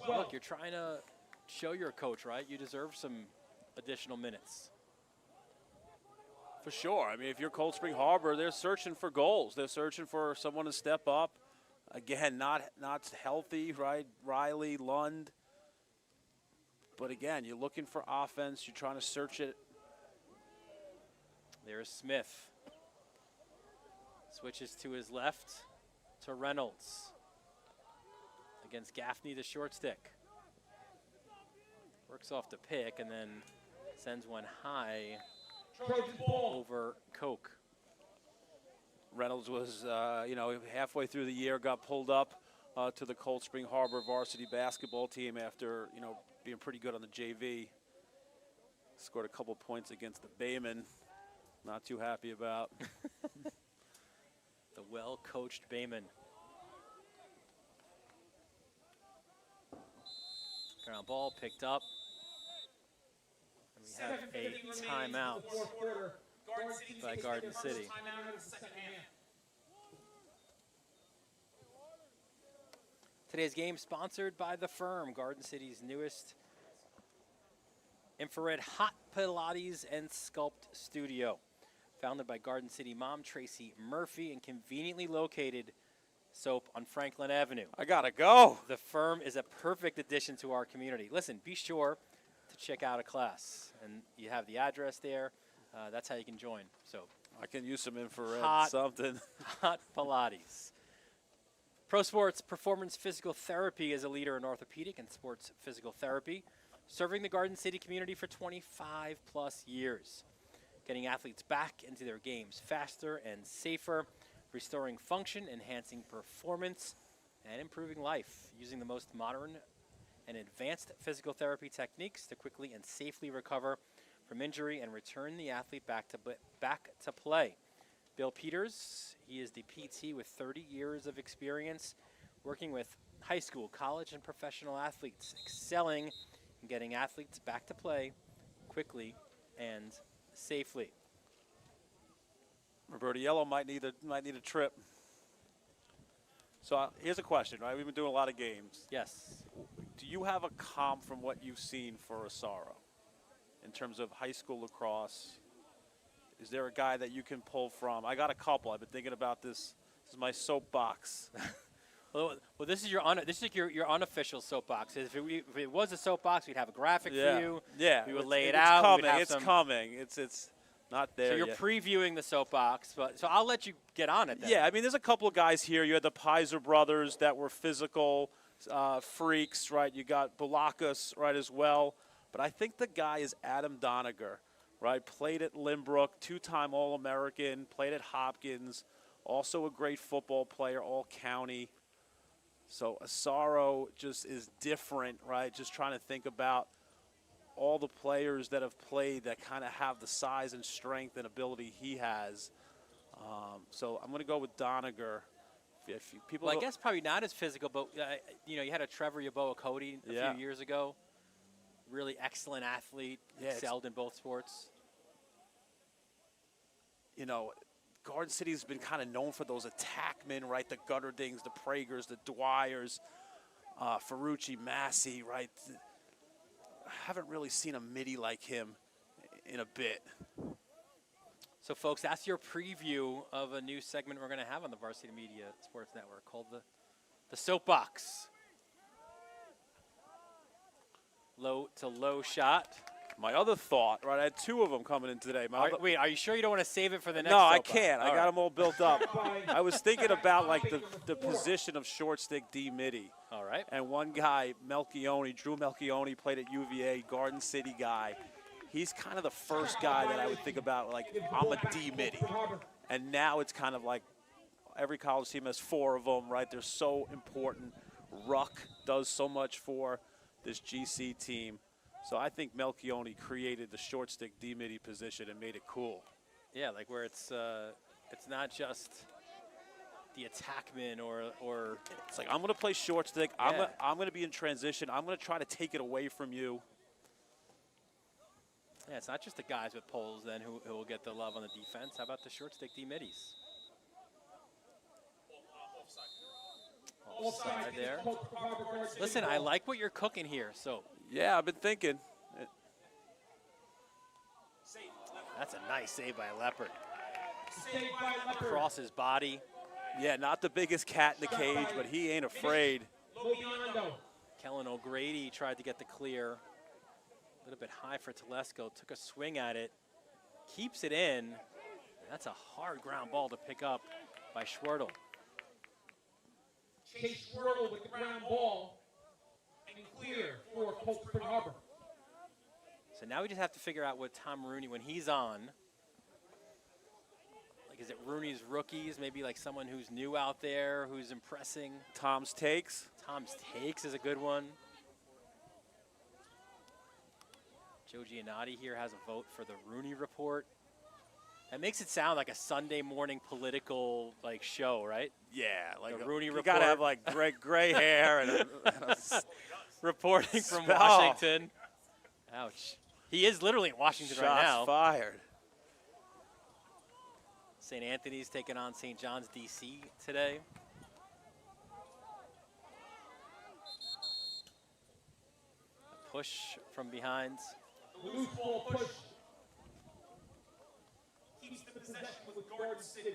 look, you're trying to show your coach, right? You deserve some additional minutes. For sure. I mean, if you're Cold Spring Harbor, they're searching for goals. They're searching for someone to step up. Again, not healthy, right? Riley, Lund. But again, you're looking for offense. You're trying to search it. There's Smith. Switches to his left to Reynolds. Against Gaffney, the short stick. Works off the pick and then sends one high over Koch. Reynolds was, halfway through the year, got pulled up to the Cold Spring Harbor varsity basketball team after, being pretty good on the JV. Scored a couple points against the Baymen. Not too happy about. The well-coached Bayman. Ground ball picked up. And we have a timeout by Garden City. Today's game sponsored by The Firm, Garden City's newest infrared hot Pilates and Sculpt studio. Founded by Garden City mom Tracy Murphy and conveniently located on Franklin Avenue. I gotta go. The Firm is a perfect addition to our community. Listen, be sure to check out a class, and you have the address there. That's how you can join. So I can use some infrared something. Hot Pilates. Pro Sports Performance Physical Therapy is a leader in orthopedic and sports physical therapy, serving the Garden City community for 25 plus years. Getting athletes back into their games faster and safer, restoring function, enhancing performance, and improving life, using the most modern and advanced physical therapy techniques to quickly and safely recover from injury and return the athlete back to play. Bill Peters, he is the PT with 30 years of experience working with high school, college, and professional athletes, excelling in getting athletes back to play quickly and safely. Roberto Yellow might need a trip. So here's a question, right? We've been doing a lot of games. Yes. Do you have a comp from what you've seen for Asaro in terms of high school lacrosse? Is there a guy that you can pull from? I got a couple. I've been thinking about this. This is my soapbox. Well, this is your unofficial soapbox. If it was a soapbox, we'd have a graphic for you. Yeah, we would lay it out. It's coming. It's not there. So you're yet. Previewing the soapbox, so I'll let you get on it then. Yeah, I mean, there's a couple of guys here. You had the Pizer brothers that were physical freaks, right? You got Bulakas, right, as well. But I think the guy is Adam Doniger, right? Played at Limbrook, 2-time All-American, played at Hopkins, also a great football player, all-county. So Asaro just is different, right? Just trying to think about all the players that have played that kind of have the size and strength and ability he has. So I'm going to go with Doniger. Well, I guess probably not as physical, but you had a Trevor Yaboa Cody a few years ago. Really excellent athlete, excelled in both sports. You know, Garden City's been kind of known for those attackmen, right? The Gutterdings, the Pragers, the Dwyers, Ferrucci, Massey, right? I haven't really seen a midi like him in a bit. So, folks, that's your preview of a new segment we're going to have on the Varsity Media Sports Network called the Soapbox. Low to low shot. My other thought, right, I had two of them coming in today. Wait, are you sure you don't want to save it for the next No, soapbox? I can't. I got them all built up. I was thinking about, like, the position of short stick D midi. All right. And one guy, Melchione, Drew Melchione, played at UVA, Garden City guy. He's kind of the first guy that I would think about, like, I'm a D midi. And now it's kind of like every college team has 4 of them, right? They're so important. Ruck does so much for this GC team. So I think Melchione created the short stick D midi position and made it cool. Yeah, like where it's not just the attackman or it's like I'm going to play short stick. Yeah. I'm going to be in transition. I'm going to try to take it away from you. Yeah, it's not just the guys with poles then who will get the love on the defense. How about the short stick D middies? Offside there. Listen, I like what you're cooking here. So yeah, I've been thinking. That's a nice save by Leopard. Across his body. Yeah, not the biggest cat in the cage, but he ain't afraid. Kellen O'Grady tried to get the clear. A little bit high for Telesco. Took a swing at it. Keeps it in. That's a hard ground ball to pick up by Schwertle. Chase Schwertle with the ground ball and clear for Cold Spring Harbor. So now we just have to figure out what Tom Rooney, when he's on, like, is it Rooney's rookies, maybe like someone who's new out there, who's impressing? Tom's takes. Tom's takes is a good one. Joe Giannotti here has a vote for the Rooney Report. That makes it sound like a Sunday morning political show, right? Yeah, like the Rooney you Report. gotta have like gray hair and a reporting from Washington. Ouch. He is literally in Washington right now. Shots fired. St. Anthony's taking on St. John's, D.C. today. A push from behind. Loose ball push. Keeps the possession with Garden City.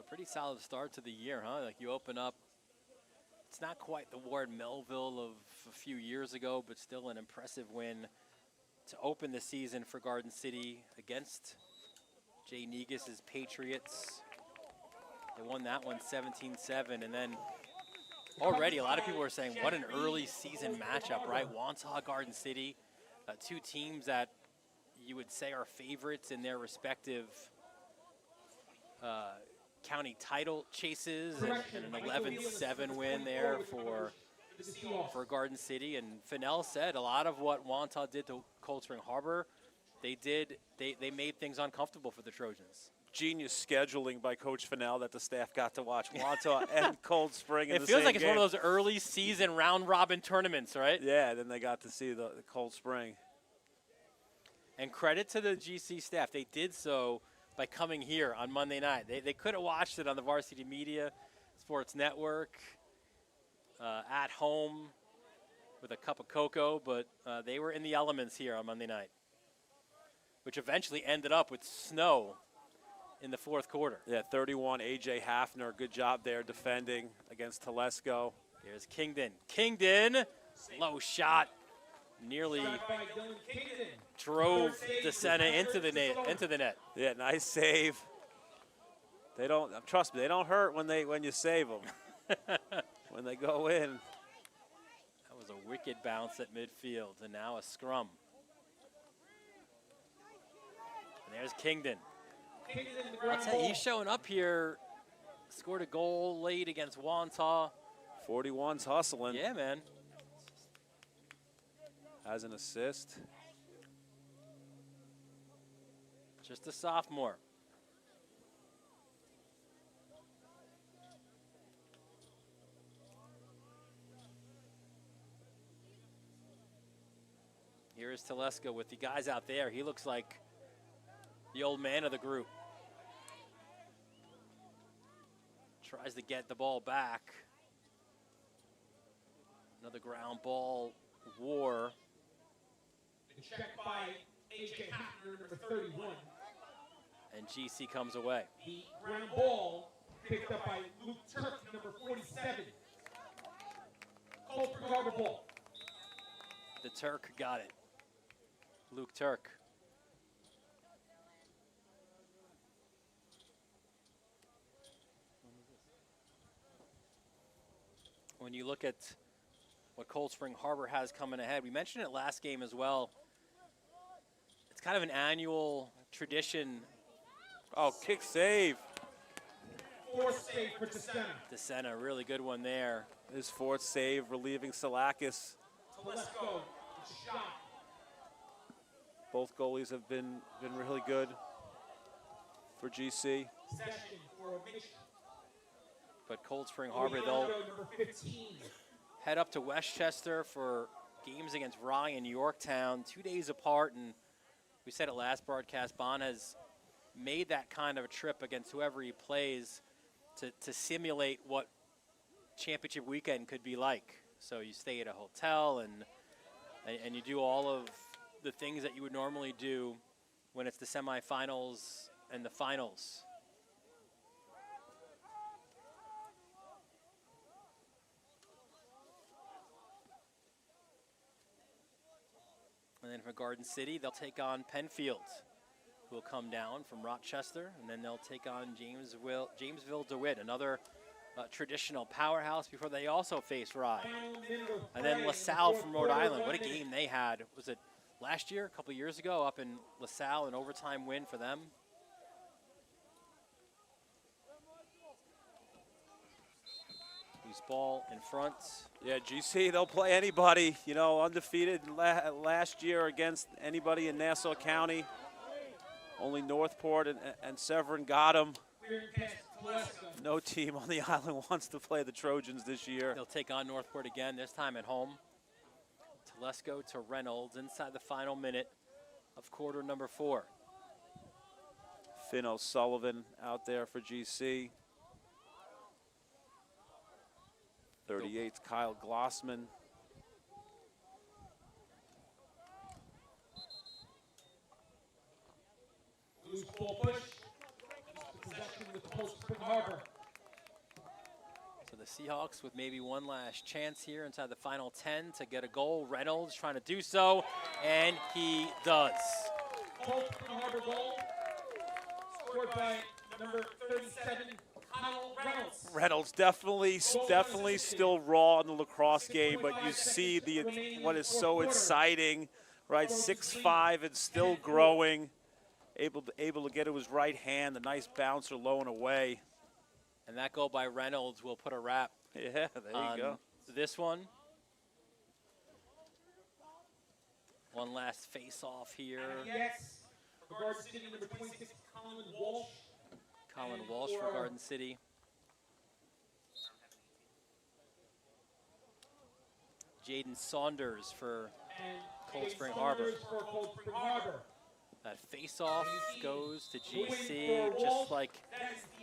Pretty solid start to the year, huh? Like you open up, it's not quite the Ward Melville of a few years ago, but still an impressive win to open the season for Garden City against Jay Negus' Patriots. They won that one 17-7, and then already a lot of people are saying what an early season matchup, right? Wantaw, Garden City, 2 teams that you would say are favorites in their respective county title chases, and an 11-7 win there for Garden City. And Fennell said a lot of what Wantaw did to Cold Spring Harbor they did. They made things uncomfortable for the Trojans. Genius scheduling by Coach Fennell that the staff got to watch Wantagh and Cold Spring in It the feels same like it's one game. of those early season round robin tournaments, right? Yeah, then they got to see the Cold Spring. And credit to the GC staff. They did so by coming here on Monday night. They could have watched it on the Varsity Media Sports Network at home with a cup of cocoa, but they were in the elements here on Monday night, which eventually ended up with snow in the fourth quarter. Yeah, 31, A.J. Hafner. Good job there defending against Telesco. Here's Kingdon. Kingdon, low shot. Nearly drove DeSena into the net. Yeah, nice save. They don't, trust me, they don't hurt when you save them. When they go in. That was a wicked bounce at midfield, and now a scrum. And there's Kingdon. I'll tell you, he's showing up here. Scored a goal late against Wantagh. 41's hustling. Yeah, man. Has an assist. Just a sophomore. Here is Telesco with the guys out there. He looks like the old man of the group. Tries to get the ball back. Another ground ball war. Checked by A.J. Hafner, number 31. And GC comes away. The ground ball picked up by Luke Turk, number 47. Cold Spring Harbor ball. The Turk got it. Luke Turk. When you look at what Cold Spring Harbor has coming ahead, we mentioned it last game as well. It's kind of an annual tradition. Oh, kick save. Fourth save for DeSena. DeSena, really good one there. His fourth save, relieving Salakis. Telesco, shot. Both goalies have been really good for GC. Session for Mitch. But Cold Spring Harbor, they'll Number 15. head up to Westchester for games against Rye and Yorktown, 2 days apart. And we said it last broadcast, Bond has made that kind of a trip against whoever he plays to simulate what championship weekend could be like. So you stay at a hotel and you do all of the things that you would normally do when it's the semifinals and the finals. And then for Garden City, they'll take on Penfield, who will come down from Rochester, and then they'll take on Jamesville DeWitt, another traditional powerhouse, before they also face Rye. And then LaSalle from Rhode Island. What a game they had. Was it last year, a couple years ago, up in LaSalle, an overtime win for them? Loose ball in front. Yeah, GC, they'll play anybody. You know, undefeated last year against anybody in Nassau County. Only Northport and Severn got them. No team on the island wants to play the Trojans this year. They'll take on Northport again, this time at home. Telesco to Reynolds inside the final minute of quarter number 4. Finn O'Sullivan out there for GC. 38's Kyle Glossman. Loose ball push. Possession with Cold Spring Harbor. So the Seahawks with maybe one last chance here inside the final 10 to get a goal. Reynolds trying to do so, and he does. Cold Spring Harbor goal. Scored by number 37, Kyle Reynolds. Reynolds definitely still raw in the lacrosse game, but you see what is so exciting, right? 6'5" and still growing, able to get to his right hand, the nice bouncer low and away. And that goal by Reynolds will put a wrap. Yeah, there you go. This one. One last face-off here. Yes, for Garden City, number 26, Colin Walsh. Colin Walsh for Garden City. Jaden Saunders for Cold Spring Harbor. That face-off goes to GC, just like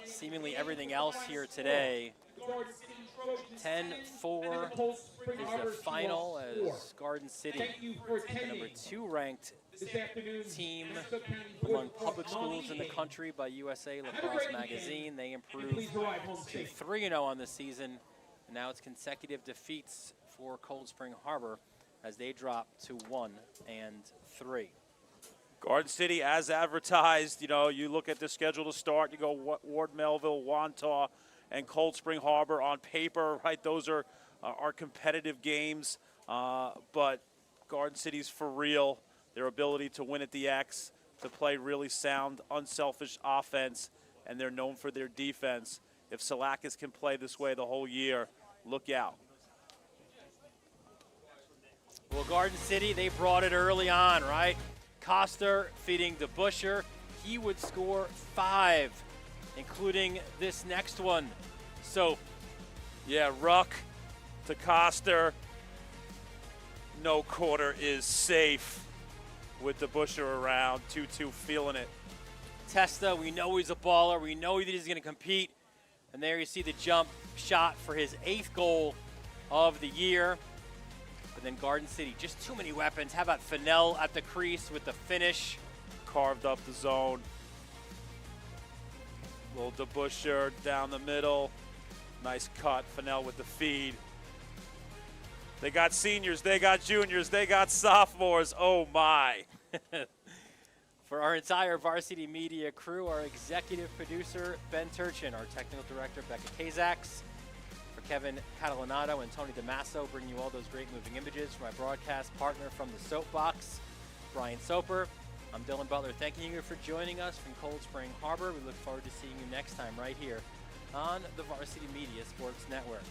seemingly everything else here today. 10-4 is the final as Garden City, the number 2 ranked team among public schools in the country by USA Lacrosse Magazine. They improved to 3-0 on the season. And now it's consecutive defeats for Cold Spring Harbor as they drop to 1-3. Garden City, as advertised, you know, you look at the schedule to start, you go Ward Melville, Wantagh, and Cold Spring Harbor on paper, right? Those are competitive games, but Garden City's for real. Their ability to win at the X, to play really sound, unselfish offense, and they're known for their defense. If Salakis can play this way the whole year, look out. Well, Garden City, they brought it early on, right? Coster feeding DeBuscher. He would score 5, including this next one. So, yeah, Ruck to Coster. No quarter is safe with DeBuscher around. 2-2 feeling it. Testa, we know he's a baller. We know that he's going to compete. And there you see the jump shot for his 8th goal of the year. But then Garden City, just too many weapons. How about Fennell at the crease with the finish? Carved up the zone. Little DeBuscher down the middle. Nice cut. Fennell with the feed. They got seniors, they got juniors, they got sophomores. Oh, my. For our entire Varsity Media crew, our executive producer, Ben Turchin, our technical director, Becca Kazaks, for Kevin Catalanato and Tony DeMasso, bringing you all those great moving images. For my broadcast partner from the Soapbox, Brian Soper, I'm Dylan Butler, thanking you for joining us from Cold Spring Harbor. We look forward to seeing you next time right here on the Varsity Media Sports Network.